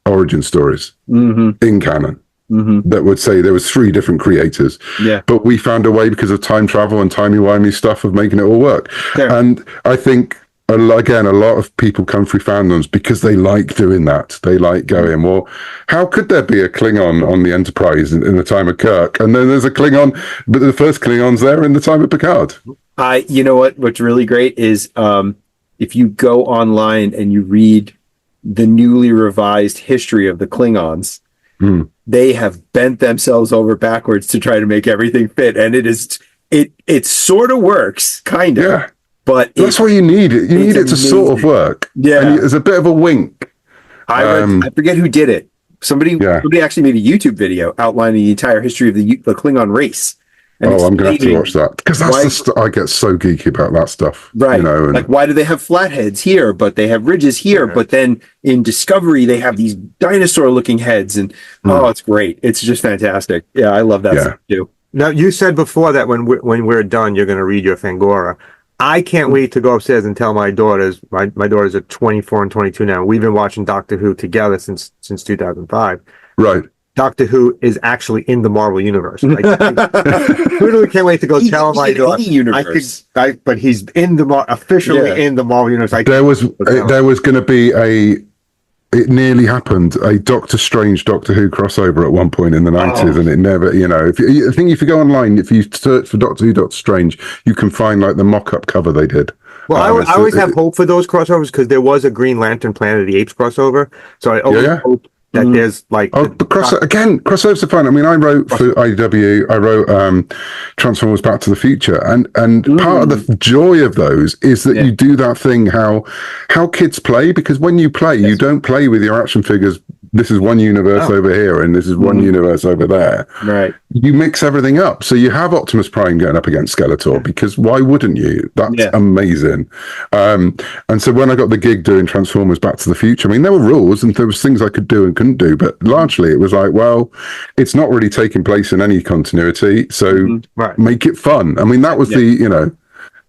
origin stories in canon. That would say there was 3 different creators, but we found a way, because of time travel and timey-wimey stuff, of making it all work. And I think again, a lot of people come through fandoms because they like doing that. They like going, well, how could there be a Klingon on the Enterprise in the time of Kirk, and then there's a Klingon, but the first Klingon's there in the time of Picard? You know what's really great is if you go online and you read the newly revised history of the Klingons, they have bent themselves over backwards to try to make everything fit, and it sort of works, kind of. But that's why you need it. You need it to sort of work. And there's a bit of a wink. I forget who did it. Somebody actually made a YouTube video outlining the entire history of the Klingon race. I'm gonna have to watch that, because that's I get so geeky about that stuff. Right. Like, why do they have flatheads here, but they have ridges here, but then in Discovery they have these dinosaur-looking heads, and it's great. It's just fantastic. Yeah, I love that stuff too. Now, you said before that when we're done, you're going to read your Fangora. I can't wait to go upstairs and tell my daughters. My daughters are 24 and 22 now. We've been watching Doctor Who together since 2005. Right. Doctor Who is actually in the Marvel universe. Like, literally can't wait to go tell my daughter. But he's in officially in the Marvel universe. There was going to be it nearly happened, a Doctor Strange Doctor Who crossover at one point in the 90s, and it never, I think if you go online, if you search for Doctor Who Doctor Strange, you can find like the mock-up cover they did. Well, I always have hope for those crossovers, because there was a Green Lantern Planet of the Apes crossover, so I always hope that there's like... but crossovers are fun. I mean, I wrote for IDW, I wrote Transformers Back to the Future, and part of the joy of those is that you do that thing how kids play, because when you play, you don't play with your action figures, this is one universe over here, and this is one universe over there. Right. You mix everything up. So you have Optimus Prime going up against Skeletor, because why wouldn't you? That's amazing. And so when I got the gig doing Transformers Back to the Future, I mean, there were rules and there was things I could do and couldn't do, but largely it was like, well, it's not really taking place in any continuity, so make it fun. I mean, that was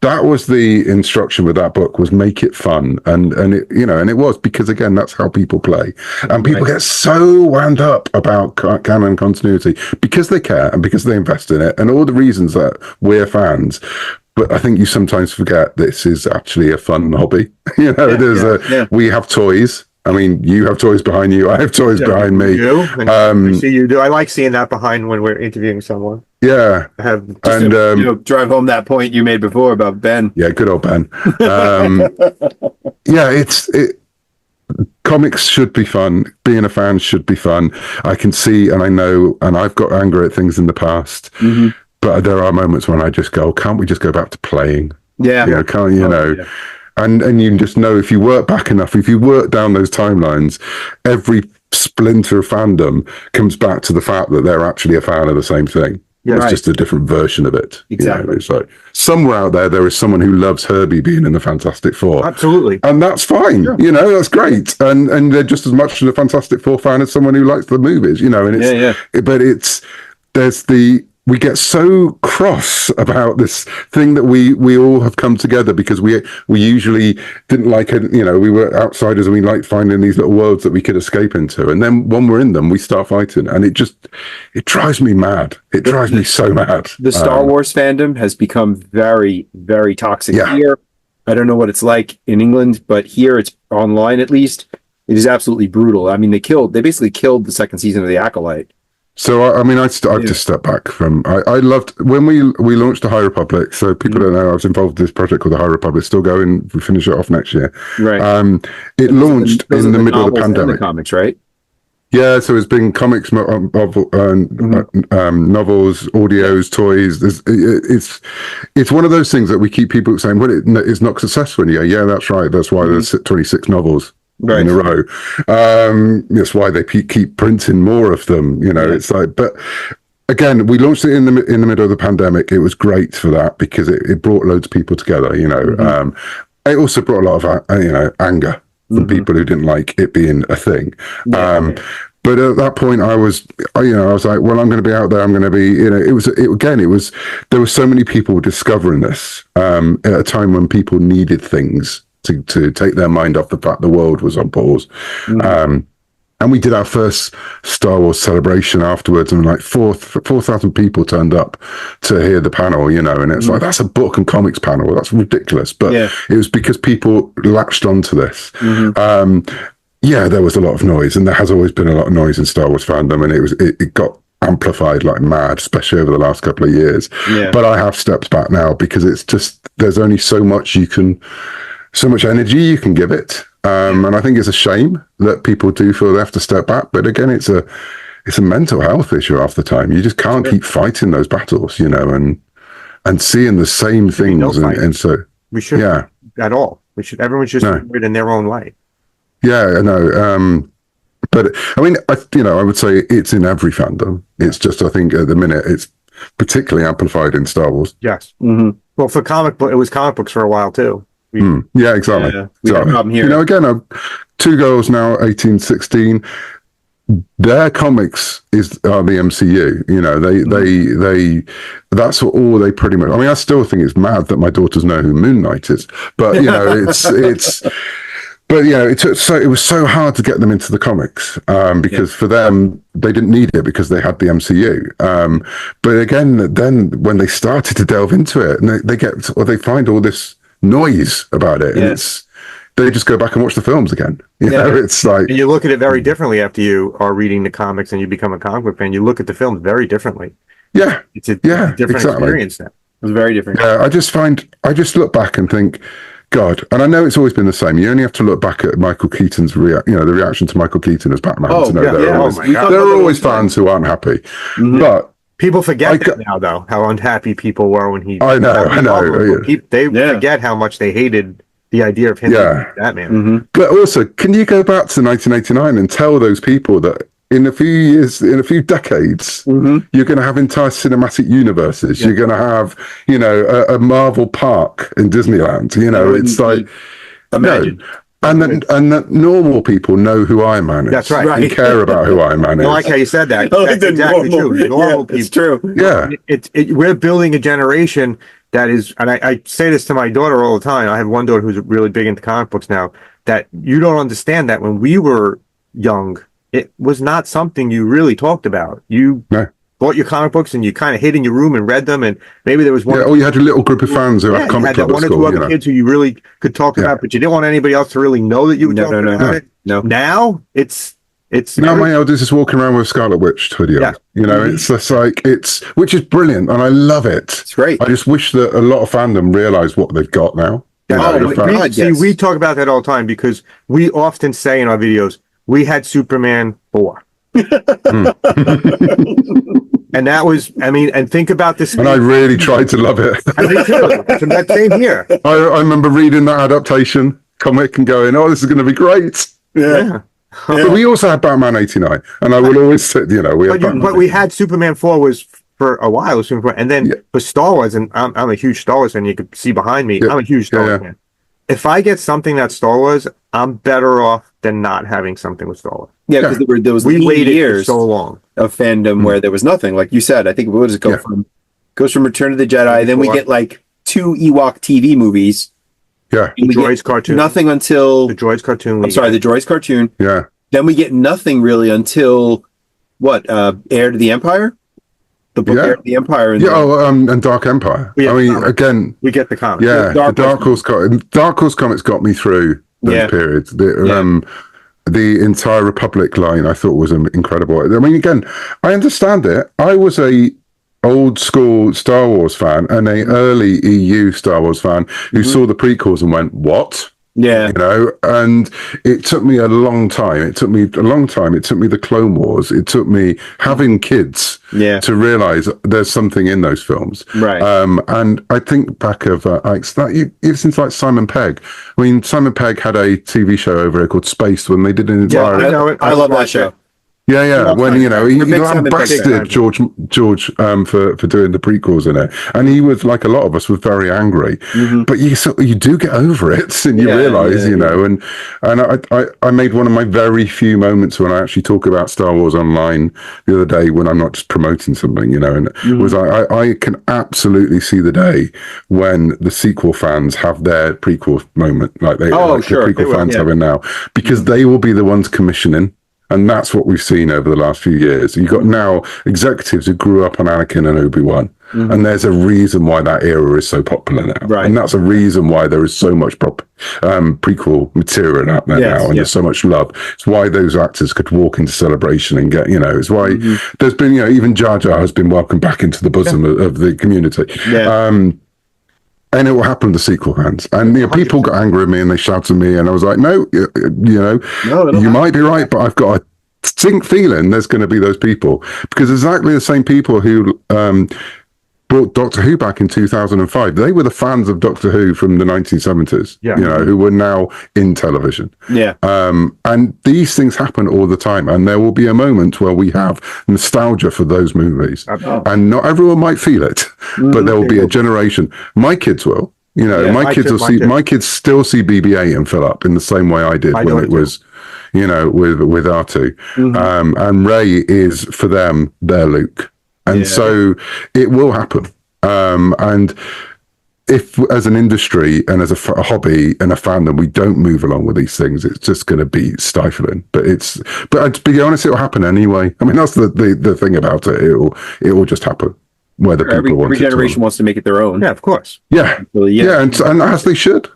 that was the instruction with that book, was make it fun, and it was, because again, that's how people play, and people get so wound up about canon continuity because they care and because they invest in it, and all the reasons that we're fans. But I think you sometimes forget this is actually a fun hobby. We have toys. I mean, you have toys behind you. I have toys behind me. You do. I see you do. I like seeing that behind when we're interviewing someone. Yeah. Drive home that point you made before about Ben. Yeah, good old Ben. Comics should be fun. Being a fan should be fun. I can see, and I know, and I've got angry at things in the past, but there are moments when I just go, can't we just go back to playing? Yeah. And you just know if you work back enough, if you work down those timelines, every splinter of fandom comes back to the fact that they're actually a fan of the same thing. Yeah, it's just a different version of it. Exactly. It's like somewhere out there is someone who loves Herbie being in the Fantastic Four. Absolutely. And that's fine. Sure. That's great. And they're just as much a Fantastic Four fan as someone who likes the movies, and it's, but we get so cross about this thing that we all have come together because we usually didn't like it. We were outsiders and we liked finding these little worlds that we could escape into. And then when we're in them, we start fighting, and it drives me mad. It drives me so mad. The Star Wars fandom has become very, very toxic here. I don't know what it's like in England, but here it's online at least. It is absolutely brutal. I mean, they basically killed the second season of The Acolyte. So, I've just stepped back from... I loved... When we launched the High Republic, so people don't know, I was involved in this project called the High Republic, still going, we finish it off next year. Right. It launched in the middle of the pandemic. The comics, right? Yeah, so it's been comics, novels, audios, toys. It's one of those things that we keep people saying, well, it's not successful. And you go, yeah, that's right. That's why there's 26 novels. Right. In a row. That's why they keep printing more of them. It's like, but again, we launched it in the middle of the pandemic. It was great for that because it brought loads of people together. It also brought a lot of anger from people who didn't like it being a thing. But at that point, I was like, well, I'm going to be out there. I'm going to be, there were so many people discovering this at a time when people needed things to take their mind off the fact the world was on pause. And we did our first Star Wars celebration afterwards, and like 4,000 people turned up to hear the panel, and it's like, that's a book and comics panel. That's ridiculous. But it was because people latched onto this. There was a lot of noise, and there has always been a lot of noise in Star Wars fandom, and it got amplified like mad, especially over the last couple of years. But I have stepped back now because it's just, there's only so much energy you can give it. And I think it's a shame that people do feel they have to step back. But again, it's a mental health issue half the time. You just can't keep fighting those battles, and seeing the same things. And so we shouldn't at all. Everyone should do it in their own way. Yeah, I know. But I mean, I would say it's in every fandom. It's just, I think at the minute it's particularly amplified in Star Wars. Yes. Well, for it was comic books for a while too. Yeah, exactly. We have a problem here. Again, 2 girls now, 18, 16. Their comics are the MCU. They that's all they pretty much. I mean, I still think it's mad that my daughters know who Moon Knight is, but it's. But it was so hard to get them into the comics because for them they didn't need it because they had the MCU. But again, then when they started to delve into it, and they find all this noise about it, and they just go back and watch the films again. It's like, and you look at it very differently after you are reading the comics and you become a comic book fan. You look at the films very differently. Yeah, it's a different experience now. It's very different. Yeah, I just look back and think, God, and I know it's always been the same. You only have to look back at Michael Keaton's the reaction to Michael Keaton as Batman to know there are always fans who aren't happy. But people forget that now, though, how unhappy people were when he. I know. They forget how much they hated the idea of him being Batman. But also, can you go back to 1989 and tell those people that in a few years, in a few decades, you're going to have entire cinematic universes. You're going to have, a Marvel park in Disneyland. It's like, imagine. And that normal people know who Iron Man is. That's right. And care about who Iron Man is. I like how you said that. That's exactly true. Normal people. It's true. Yeah. We're building a generation that is, and I say this to my daughter all the time. I have one daughter who's really big into comic books now, that you don't understand that when we were young, it was not something you really talked about. You bought your comic books and you kind of hid in your room and read them, and maybe there was one. Yeah, or you had a little group of fans who had comic club at school. One or two other kids who you really could talk about, but you didn't want anybody else to really know that you were talking about it. No. Now it's now my eldest is walking around with Scarlet Witch hoodie on. It's just like which is brilliant, and I love it. It's great. I just wish that a lot of fandom realize what they've got now. We talk about that all the time because we often say in our videos, we had Superman 4. And that was, I mean, and think about this. And I really tried to love it. I did too. That same here. I remember reading that adaptation comic and going, "Oh, this is going to be great." Yeah. But we also had Batman '89, and I will always say, we had but we had Superman 4 was for a while, and then for Star Wars, and I'm a huge Star Wars fan. You could see behind me. I'm a huge Star Wars fan. If I get something that's Star Wars, I'm better off than not having something with Star Wars. Yeah, because there was we waited years so long of fandom where there was nothing. Like you said, I think what does it go from? Goes from Return of the Jedi, then we get like 2 Ewok TV movies. Yeah, the Droids cartoon. Nothing until the Droids cartoon. I'm sorry, the Droids cartoon. Yeah. Then we get nothing really until what? Heir to the Empire. The book Heir to the Empire. And Dark Empire. I mean, again, we get the comics. Yeah, the Dark Horse comics got me through those periods. The entire Republic line I thought was incredible. I mean, again, I understand it. I was a old school Star Wars fan and a early EU Star Wars fan who saw the prequels and went, "What?" Yeah. And it took me a long time. It took me the Clone Wars. It took me having kids to realize there's something in those films. Right. And I think back of ever since like Simon Pegg. I mean, Simon Pegg had a TV show over here called Spaced when they did an entire. I know it. I love that show. Yeah. When he lambasted George for doing the prequels in it, and he was like a lot of us was very angry. But you do get over it, and you realize, And I made one of my very few moments when I actually talk about Star Wars online the other day when I'm not just promoting something, and was I can absolutely see the day when the sequel fans have their prequel moment, like the prequel fans have it now, because they will be the ones commissioning. And that's what we've seen over the last few years. You've got now executives who grew up on Anakin and Obi-Wan. And there's a reason why that era is so popular now. Right. And that's a reason why there is so much prequel material out there now. And there's so much love. It's why those actors could walk into Celebration and get, it's why there's been, even Jar Jar has been welcomed back into the bosom of the community. Yeah. And it will happen to sequel fans. And people got angry at me and they shouted at me, and I was like, no, you might be right, but I've got a feeling there's going to be those people, because exactly the same people who brought Doctor Who back in 2005, they were the fans of Doctor Who from the 1970s, who were now in television. Yeah. And these things happen all the time, and there will be a moment where we have nostalgia for those movies. And not everyone might feel it, but there will be a generation. My kids will. My kids still see BB-8 and fill up in the same way I did when it was, with R2. And Rey is, for them, their Luke. And so it will happen. And if as an industry and as a hobby and a fandom, we don't move along with these things, it's just going to be stifling. But to be honest, it'll happen anyway. I mean, that's the thing about it. It will just happen. Whether people want every generation wants to make it their own. Yeah, of course. Yeah. And as they should,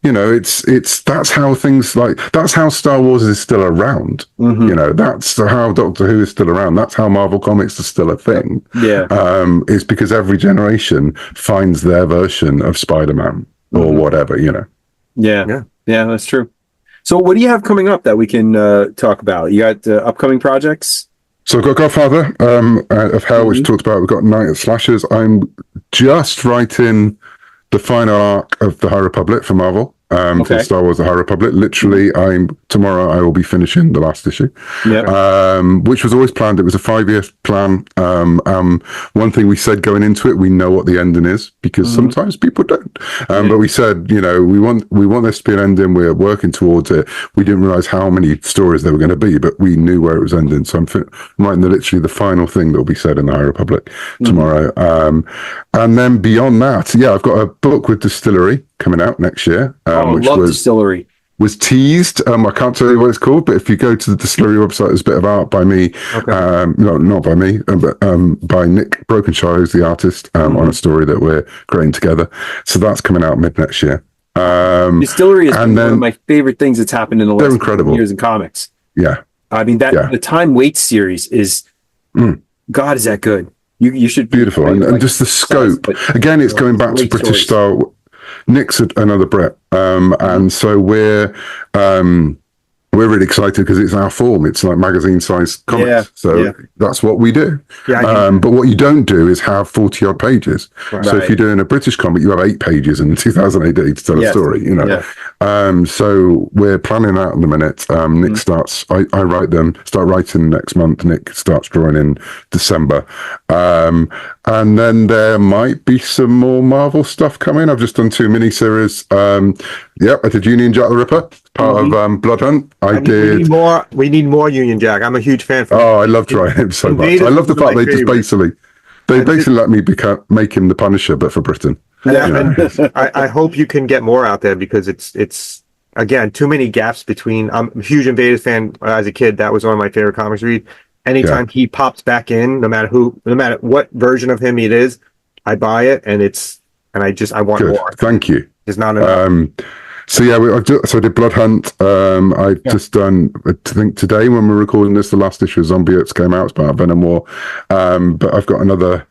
it's that's how things that's how Star Wars is still around. That's how Doctor Who is still around. That's how Marvel Comics is still a thing. Yeah. It's because every generation finds their version of Spider-Man or whatever, Yeah, that's true. So what do you have coming up that we can talk about? You got upcoming projects? So I've got Godfather of Hell, which talked about. We've got Night of Slashers. I'm just writing the final arc of the High Republic for Marvel, for Star Wars: The High Republic. Literally, tomorrow I will be finishing the last issue, which was always planned. It was a 5-year plan. One thing we said going into it, we know what the ending is, because sometimes people don't. But we said, we want this to be an ending. We're working towards it. We didn't realize how many stories there were going to be, but we knew where it was ending. So I'm writing literally the final thing that will be said in the High Republic tomorrow. And then beyond that, I've got a book with Distillery coming out next year. Which Distillery. Was teased. I can't tell you what it's called, but if you go to the Distillery website, there's a bit of art by me. No, not by me, but by Nick Brokenshire, who's the artist, on a story that we're creating together. So that's coming out mid next year. Distillery is one of my favorite things that's happened in the last incredible years in comics. Yeah. I mean, the Time Waits series is, God, is that good? You should beautiful, and just the scope. Again, it's going back to British style. Nick's another Brit, and so we're we're really excited because it's our form. It's like magazine-sized comics, that's what we do. But what you don't do is have 40-odd pages. Right. So if you're doing a British comic, you have 8 pages in 2000 AD to tell a story. So we're planning that in the minute. Nick starts. I write them. Start writing next month. Nick starts drawing in December, and then there might be some more Marvel stuff coming. I've just done 2 miniseries. I did Union Jack the Ripper, part of Blood Hunt. We need more Union Jack. I'm a huge fan. I loved writing him so much. I love the fact they just basically let me make him the Punisher, but for Britain. I hope you can get more out there because it's again too many gaps between. I'm a huge Invaders fan as a kid. That was one of my favorite comics to read. Anytime he pops back in, no matter what version of him it is, I buy it, and I want more. Thank you. It's not enough. So I did Blood Hunt. I've just done, I think today when we're recording this, the last issue of Zombie Oats came out. It's part of Venom War. But I've got another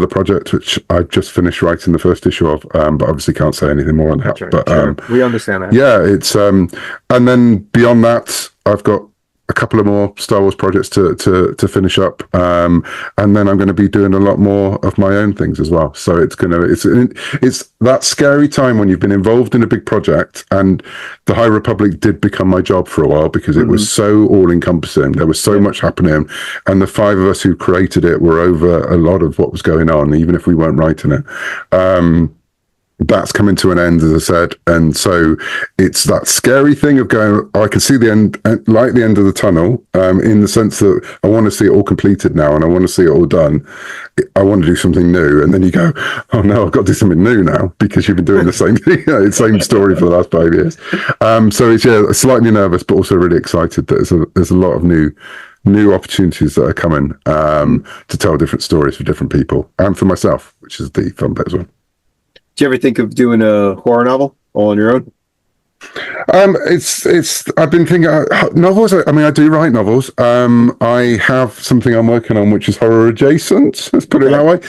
project which I've just finished writing the first issue of, but obviously can't say anything more on that. But we understand that. Yeah, it's and then beyond that, I've got a couple of more Star Wars projects to finish up, and then I'm going to be doing a lot more of my own things as well. So it's that scary time when you've been involved in a big project, and the High Republic did become my job for a while because it was so all encompassing. There was so much happening, and the 5 of us who created it were over a lot of what was going on, even if we weren't writing it. That's coming to an end, as I said, and so it's that scary thing of going, I can see the end, light at the end of the tunnel, in the sense that I want to see it all completed now, and I want to see it all done. I want to do something new, and then you go, oh no, I've got to do something new now because you've been doing the same thing, the same story for the last 5 years. So it's slightly nervous, but also really excited that there's a lot of new opportunities that are coming to tell different stories for different people and for myself, which is the fun bit as well. Do you ever think of doing a horror novel all on your own? I've been thinking novels. I mean, I do write novels. I have something I'm working on which is horror adjacent. Let's put it that way.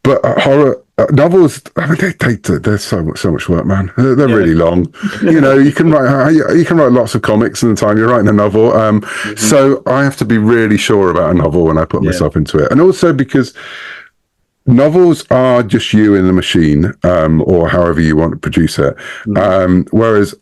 But horror novels, I mean, they're so much work, man. They're really long. You can write lots of comics in the time you're writing a novel. So I have to be really sure about a novel when I put myself into it, and also because novels are just you in the machine, or however you want to produce it. Whereas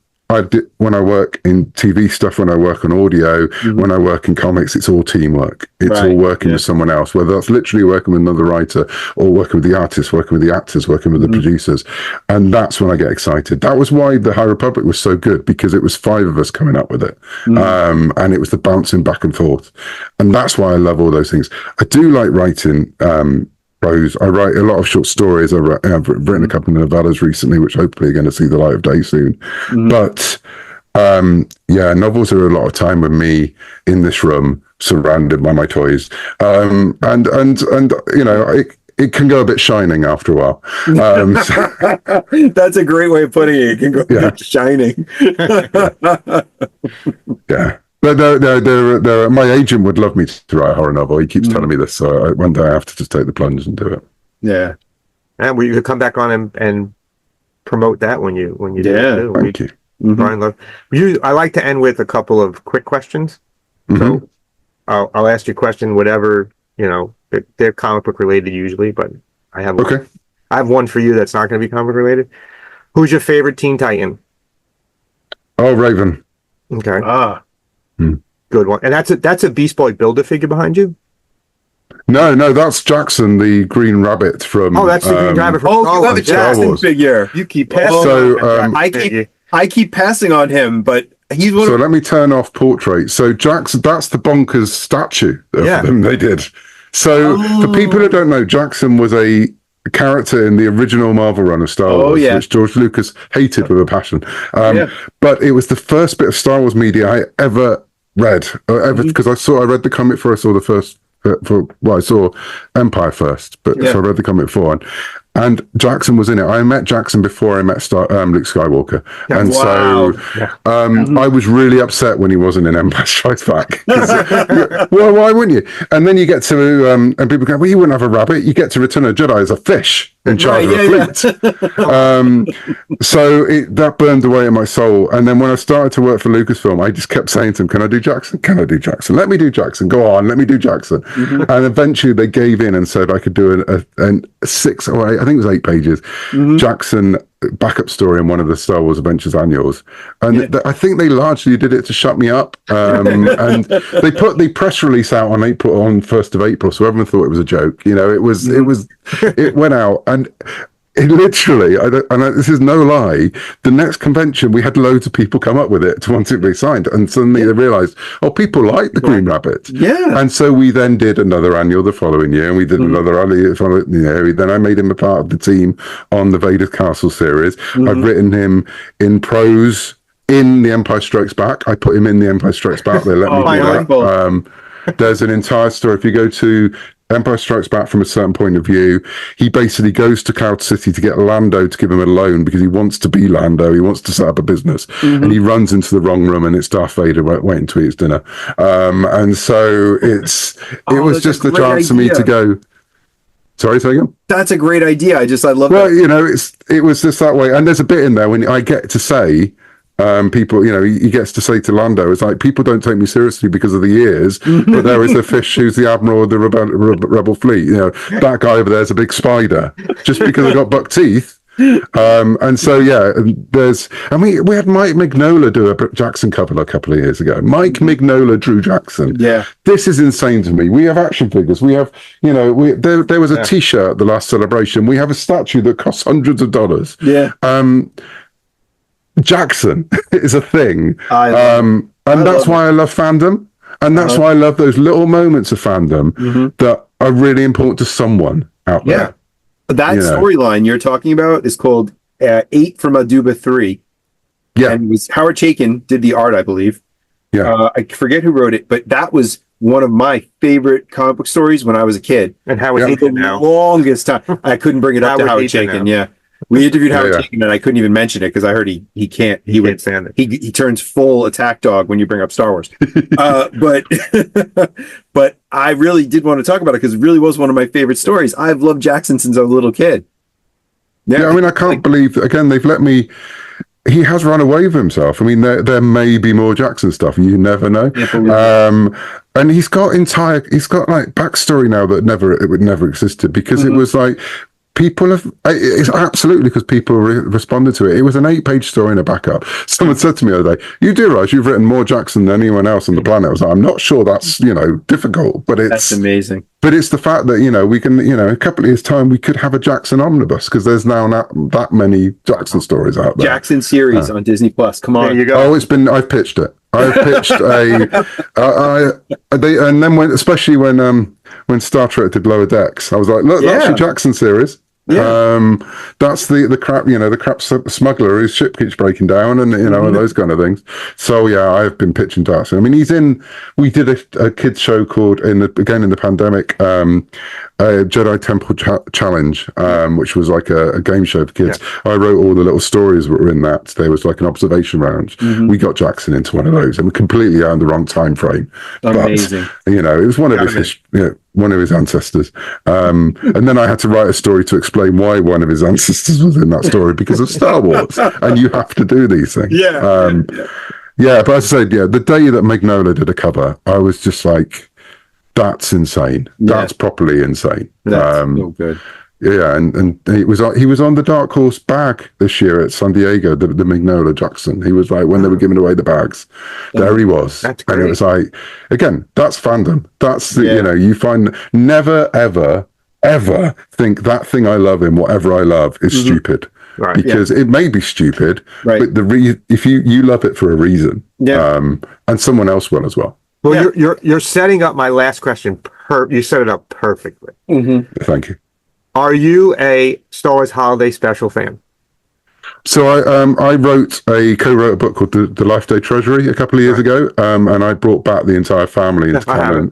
when I work in TV stuff, when I work on audio, when I work in comics, it's all teamwork. It's all working with someone else, whether that's literally working with another writer or working with the artists, working with the actors, working with the producers. And that's when I get excited. That was why the High Republic was so good, because it was 5 of us coming up with it. And it was the bouncing back and forth. And that's why I love all those things. I do like writing prose. I write a lot of short stories. I've written a couple of novellas recently, which hopefully are going to see the light of day soon. But novels are a lot of time with me in this room, surrounded by my toys, and it can go a bit shining after a while. That's a great way of putting it. It can go a bit shining. Yeah. But no, my agent would love me to write a horror novel. He keeps telling me this, so one day I have to just take the plunge and do it. Yeah, and we could come back on and promote that when you do it too. Thank you. Brian, I like to end with a couple of quick questions. So I'll ask you a question, whatever they're comic book related usually, but I have one for you that's not going to be comic related. Who's your favorite Teen Titan? Oh, Raven. Okay. Good one. And that's a Beast Boy Build-A-Figure behind you? No, that's Jackson, the Green Rabbit from. Oh, that's the Green Rabbit from Star Wars. You have a Jackson figure. You keep passing. I keep passing on him, but he's one. So let me turn off portrait. So Jackson, that's the bonkers statue of them they did. So for people who don't know, Jackson was a character in the original Marvel run of Star Wars, which George Lucas hated with a passion. But it was the first bit of Star Wars media I ever read, because I read the comic before I saw the first. I saw Empire first, but so I read the comic before, and Jackson was in it. I met Jackson before I met Luke Skywalker, and so I was really upset when he wasn't in Empire Strikes Back. Well, why wouldn't you? And then you get to and people go, well, you wouldn't have a rabbit. You get to Return of the Jedi as a fish. in charge of a fleet. So that burned away in my soul. And then when I started to work for Lucasfilm, I just kept saying to them, can I do Jackson? Can I do Jackson? Let me do Jackson. Go on, let me do Jackson. And eventually they gave in and said I could do a 6 or 8, I think it was 8 pages, Jackson backup story in one of the Star Wars Adventures annuals. And I think they largely did it to shut me up. And they put the press release out on 1st of April, so everyone thought it was a joke. You know, it went out, and it literally, this is no lie, the next convention we had loads of people come up with it to want it to be signed, and suddenly they realized, oh, people like the Green Rabbit. And so we then did another annual the following year, and we did another annual the following year. Then I made him a part of the team on the Vader's Castle series. I've written him in prose in The Empire Strikes Back. I put him in The Empire Strikes Back. They let me do that. There's an entire story. If you go to Empire Strikes Back from a certain point of view, he basically goes to Cloud City to get Lando to give him a loan because he wants to be Lando. He wants to set up a business, and he runs into the wrong room, and it's Darth Vader waiting to eat his dinner. And so it was just the chance for me to go. Sorry, say again? That's a great idea. I love that. Well, you know, it was just that way. And there's a bit in there when I get to say, people, you know, he gets to say to Lando, it's like, people don't take me seriously because of the ears, but there is a fish who's the admiral of the rebel fleet. You know, that guy over there's a big spider just because I got buck teeth. And so, we had Mike Mignola do a Jackson cover a couple of years ago. Mike Mignola drew Jackson. Yeah. This is insane to me. We have action figures. We have, you know, there was a t-shirt at the last celebration. We have a statue that costs hundreds of dollars. Yeah. Jackson is a thing. And that's why I love fandom. And that's why I love those little moments of fandom that are really important to someone out there. Yeah. That storyline you're talking about is called 8 from Aduba 3. Yeah. And it was Howard Chaykin did the art, I believe. Yeah. I forget who wrote it, but that was one of my favorite comic book stories when I was a kid. And Howard Chaykin now. Longest time. I couldn't bring it up to Howard Chaykin. Yeah. We interviewed Howard Chaykin, and I couldn't even mention it because I heard he can't. He would stand it. He turns full attack dog when you bring up Star Wars. But I really did want to talk about it because it really was one of my favorite stories. I've loved Jackson since I was a little kid. Yeah, I mean, I can't believe again they've let me. He has run away with himself. I mean, there may be more Jackson stuff. You never know. And he's got like backstory now that never existed because it was like. People have, it's absolutely because people responded to it. It was an 8-page story in a backup. Someone said to me the other day, you do realize you've written more Jackson than anyone else on the planet. I was like, I'm not sure that's, difficult, but that's amazing. But it's the fact that, we can, a couple of years' time, we could have a Jackson omnibus because there's now not that many Jackson stories out there. Jackson series on Disney Plus. Come on. There you go. Oh, I've pitched it. I've pitched and then especially when Star Trek did Lower Decks, I was like, look, that's your Jackson series. Yeah. That's the crap, the crap smuggler whose ship keeps breaking down and, and those kind of things. So, I've been pitching Jackson. I mean, we did a kids show called, in the pandemic, Jedi Temple Challenge, which was like a game show for kids. Yeah. I wrote all the little stories that were in that. There was like an observation round. We got Jackson into one of those and we completely owned the wrong time frame. Amazing. But, it was one of his ancestors. And then I had to write a story to explain why one of his ancestors was in that story because of Star Wars. And you have to do these things. But as I said, the day that Mignola did a cover, I was just like, that's insane. That's properly insane. That's so good. Yeah, and he was on the Dark Horse bag this year at San Diego, the Mignola Jackson. He was like, when they were giving away the bags, there he was. That's great. And it was like, again, that's fandom. That's, you find, never, ever think that thing I love in whatever I love is stupid. Right. Because it may be stupid, but if you love it for a reason, and someone else will as well. Well, you're setting up my last question. You set it up perfectly. Thank you. Are you a Star Wars Holiday Special fan? So I co-wrote a book called The Life Day Treasury a couple of years ago, and I brought back the entire family into canon.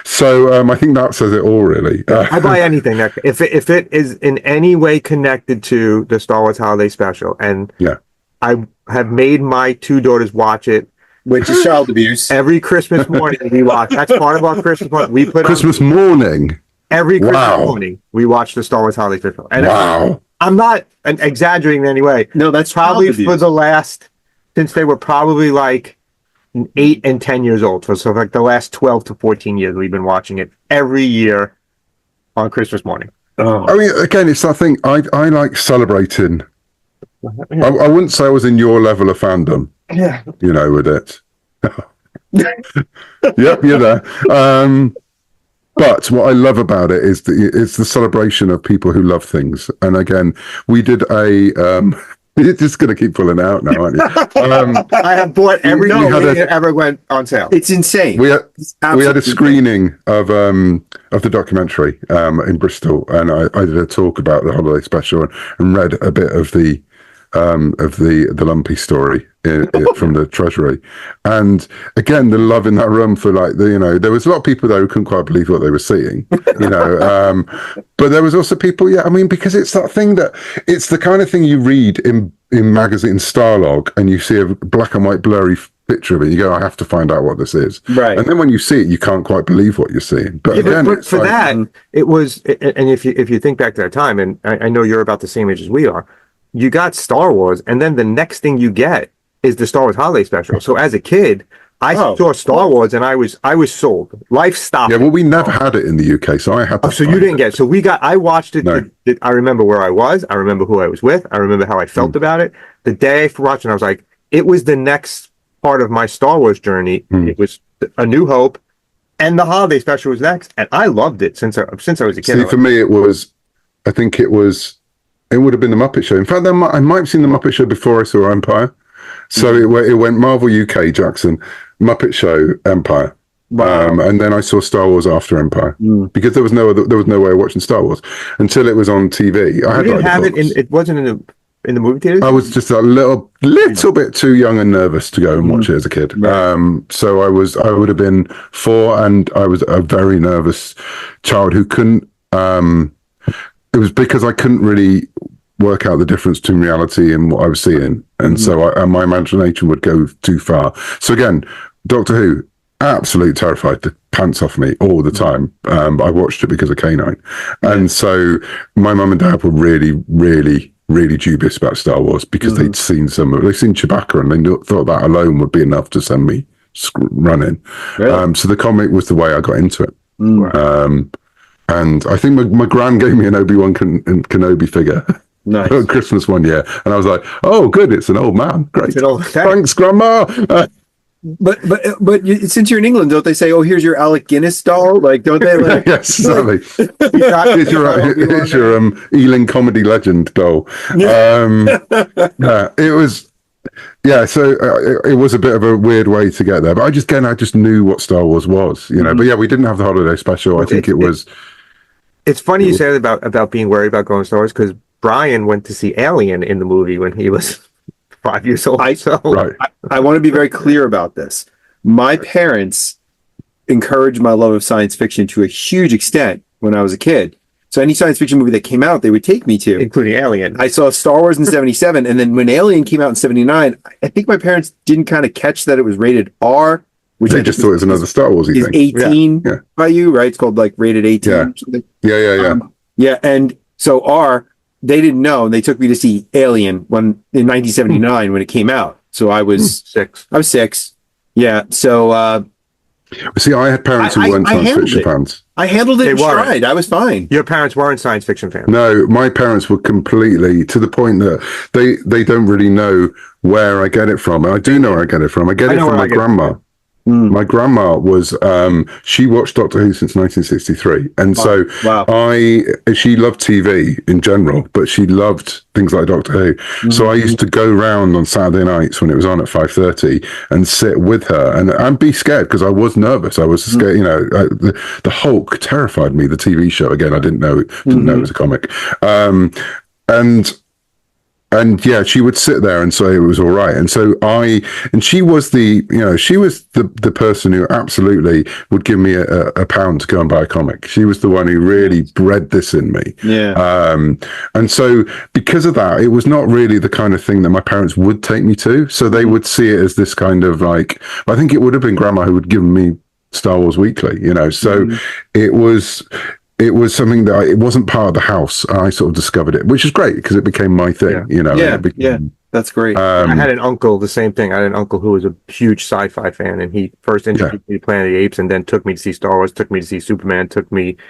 So I think that says it all, really. I buy anything that if it is in any way connected to the Star Wars Holiday Special, and I have made my 2 daughters watch it. Which is child abuse. Every Christmas morning we watch. That's part of our Christmas morning. We put Christmas morning. Every Christmas morning, we watch the Star Wars holiday special. And I'm not exaggerating in any way. No, that's probably for the last, since they were probably like 8 and 10 years old. So like the last 12 to 14 years, we've been watching it every year on Christmas morning. Oh. I mean, again, it's that thing. I like celebrating. Yeah. I wouldn't say I was in your level of fandom. Yeah. You know, with it. Yep, you're there. But what I love about it is it's the celebration of people who love things. And again, we did a. You're just going to keep pulling out now, aren't you? I have bought everything that ever went on sale. It's insane. We had a screening of the documentary in Bristol, and I did a talk about the holiday special and read a bit of the Lumpy story from the Treasury. And again, the love in that room for there was a lot of people there who couldn't quite believe what they were seeing, but there was also people, because it's that thing that it's the kind of thing you read in magazine Starlog and you see a black and white blurry picture of it, you go, I have to find out what this is. Right. And then when you see it, you can't quite believe what you're seeing. But again, but for that, it was, and if you think back to that time, and I know you're about the same age as we are, you got Star Wars, and then the next thing you get is the Star Wars holiday special. So as a kid, I saw Star Wars, and I was sold. Life stopped. Yeah, well, we never had it in the UK, so I had to. So you didn't get it. So I watched it. No. I remember where I was. I remember who I was with. I remember how I felt about it. The day after watching, I was like, it was the next part of my Star Wars journey. It was A New Hope, and the holiday special was next, and I loved it since I was a kid. See, for me, it would have been the Muppet Show. In fact, I might have seen the Muppet Show before I saw Empire. So it went Marvel UK, Jackson, Muppet Show, Empire. Wow. And then I saw Star Wars after Empire because there was no way of watching Star Wars until it was on TV. It wasn't in the movie theaters? I was just a little bit too young and nervous to go and watch it as a kid. Right. So I would have been 4, and I was a very nervous child who couldn't. It was because I couldn't really work out the difference between reality and what I was seeing. And so my imagination would go too far. So again, Doctor Who, absolutely terrified the pants off me all the time. I watched it because of K9. And so my mum and dad were really, really, really dubious about Star Wars because they'd seen Chewbacca, and they thought that alone would be enough to send me running. Really? So the comic was the way I got into it. And I think my gran gave me an Obi-Wan Kenobi figure for Christmas one year. And I was like, oh, good, it's an old man. Great. Thanks, Grandma. But since you're in England, don't they say, oh, here's your Alec Guinness doll? Like, don't they? Like, yes, exactly. Here's your Ealing comedy legend doll. It was... Yeah, so it was a bit of a weird way to get there. But I just knew what Star Wars was, But yeah, we didn't have the holiday special. I think it was... It's funny you say about being worried about going to Star Wars, because Brian went to see Alien in the movie when he was 5 years old. I want to be very clear about this. My parents encouraged my love of science fiction to a huge extent when I was a kid. So any science fiction movie that came out, they would take me to. Including Alien. I saw Star Wars in 77, and then when Alien came out in 79, I think my parents didn't kind of catch that it was rated R. Which they just thought it was another Star Wars thing. 18 by you, right? It's called like rated 18 or something. Yeah. And so R, they didn't know, and they took me to see Alien in 1979 when it came out. So I was 6. I was 6. Yeah. So see, I had parents who weren't science fiction fans. I handled it in stride. I was fine. Your parents weren't science fiction fans? No, my parents were completely, to the point that they don't really know where I get it from. I do know where I get it from. I get it from my grandma. My grandma was she watched Doctor Who since 1963, and so she loved TV in general, but she loved things like Doctor Who. So I used to go round on Saturday nights when it was on at 5:30 and sit with her and be scared, because I was nervous. I was scared. The Hulk terrified me. The TV show, again, I didn't know it was a comic. And yeah, she would sit there and say it was all right. And so she was the person who absolutely would give me a pound to go and buy a comic. She was the one who really bred this in me. Yeah. And so because of that, it was not really the kind of thing that my parents would take me to. So they would see it as this kind of like, I think it would have been Grandma who would give me Star Wars Weekly, So it was... it was something that it wasn't part of the house. I sort of discovered it, which is great because it became my thing. Yeah. That's great. I had an uncle, the same thing. I had an uncle who was a huge sci-fi fan, and he first introduced me to Planet of the Apes, and then took me to see Star Wars, took me to see Superman,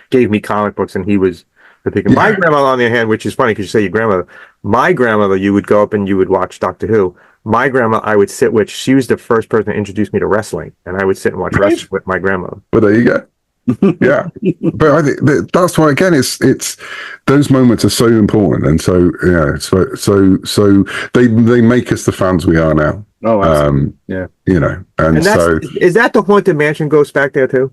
gave me comic books, and he was the big. My grandmother, on the other hand, which is funny because you say your grandmother. My grandmother, you would go up and you would watch Doctor Who. My grandma, I would sit with. She was the first person to introduce me to wrestling, and I would sit and watch wrestling with my grandmother. Well, there you go. Yeah, but I think that's why again it's those moments are so important, and so so they make us the fans we are now. Oh, absolutely. And so is that the Haunted Mansion ghost back there too?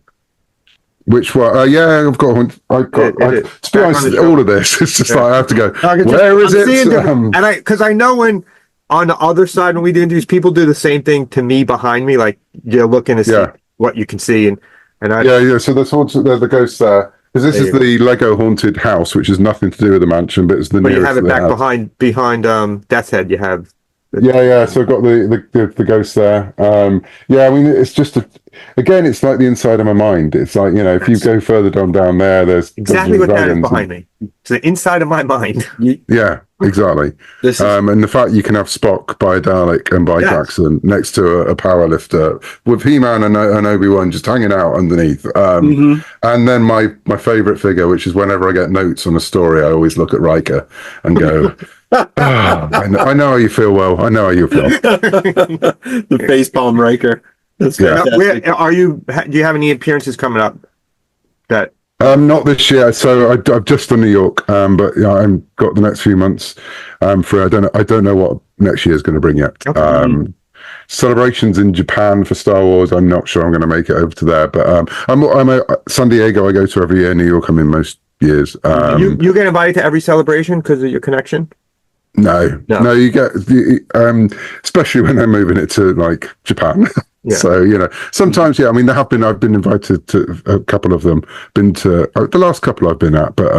Which one? Yeah, I've got to be honest, all of this it's just like I have to go. Where is it? And because I know when on the other side when we do interviews, people do the same thing to me behind me, like you're looking to see what you can see and. So there's the ghost there because this is the Lego haunted house, which has nothing to do with the mansion, but it's the. But you have it back behind Death's Head. You have. So I've got the ghost there. I mean, it's just it's like the inside of my mind. It's like if you go further down there, there's exactly what that is behind me. It's the inside of my mind. Yeah, exactly. And the fact you can have Spock by Dalek and by Jackson next to a power lifter with He-Man and Obi-Wan just hanging out underneath. And then my favorite figure, which is whenever I get notes on a story, I always look at Riker and go. I know how you feel. Well, I know how you feel. The facepalm Riker. That's fantastic. Do you have any appearances coming up? That not this year. So I've just done New York, but I've got the next few months free. I don't know what next year is going to bring yet. Okay. Celebrations in Japan for Star Wars. I'm not sure I'm going to make it over to there, but I'm San Diego. I go to every year. New York, I'm in most years. You get invited to every celebration because of your connection. No, you get especially when they're moving it to like Japan. So sometimes I mean I've been invited to a couple of them. Been to the last couple I've been at, but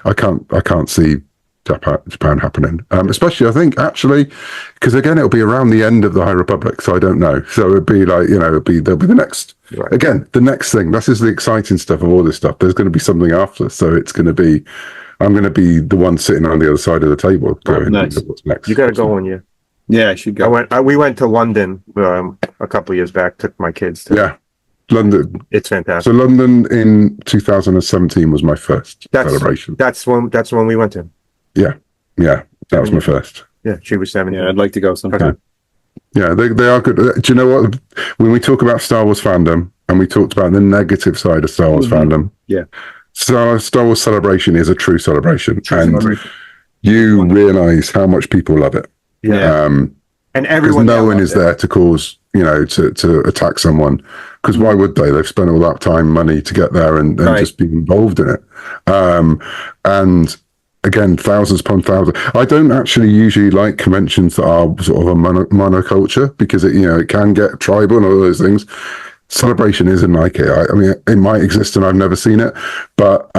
I can't see Japan happening. Especially I think actually because again it'll be around the end of the High Republic, so I don't know. So it'd be like there'll be the next again the next thing. This is the exciting stuff of all this stuff. There's going to be something after, so it's going to be. I'm going to be the one sitting on the other side of the table. Nice. What's next? You got to go on you. Yeah, I should go. We went to London a couple of years back. Took my kids to. Yeah, London. It's fantastic. So London in 2017 was my first celebration. That's when we went to. Yeah, that was my first. Yeah, she was 7. Yeah, I'd like to go sometime. Yeah, they are good. Do you know what? When we talk about Star Wars fandom, and we talked about the negative side of Star Wars fandom. Yeah. So Star Wars Celebration is a true celebration, you realize how much people love it. Yeah, and everyone. No one is there to cause to attack someone because why would they? They've spent all that time, money to get there and just be involved in it. And again, thousands upon thousands. I don't actually usually like conventions that are sort of a monoculture because it can get tribal and all those things. Celebration isn't like it. I mean, it might exist and I've never seen it, but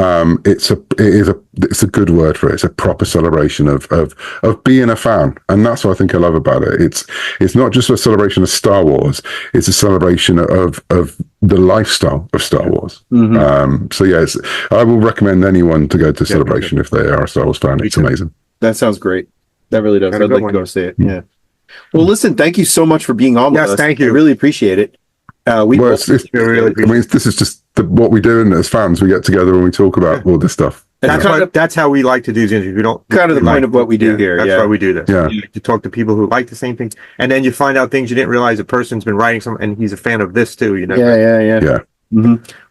it's a good word for it. It's a proper celebration of being a fan, and that's what I think I love about it. It's not just a celebration of Star Wars. It's a celebration of the lifestyle of Star Wars. So yes, I will recommend anyone to go to Celebration if they are a Star Wars fan. It's amazing. That sounds great. That really does. I'd like to go see it. Yeah. Well, listen, thank you so much for being on with us. Thank you. I really appreciate it. This is just what we do, and as fans, we get together and we talk about all this stuff. That's how we like to do these interviews. We don't kind of the point of what we do here. That's why we do this. Yeah, to talk to people who like the same thing, and then you find out things you didn't realize. A person's been writing something, and he's a fan of this too. Yeah.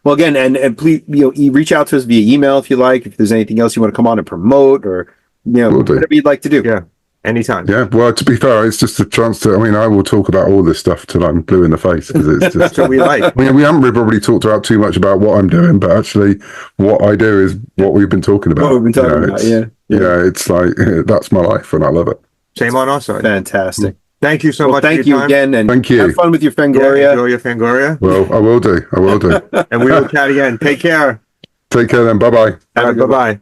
Well, again, and please, reach out to us via email if you like. If there's anything else you want to come on and promote, or whatever you'd like to do. Yeah. Anytime. Yeah, well, to be fair, it's just a chance to. I mean, I will talk about all this stuff till I'm blue in the face because it's just that's what we like. I mean, we haven't probably talked about too much about what I'm doing, but actually, what I do is what we've been talking about. What we've been talking about, it's like that's my life, and I love it. Same on our side. Fantastic. Thank you so much. Thank you again, and thank you. Have fun with your Fangoria. Enjoy your Fangoria. Well, I will do. And we will chat again. Take care. Take care then. Bye bye. Bye bye.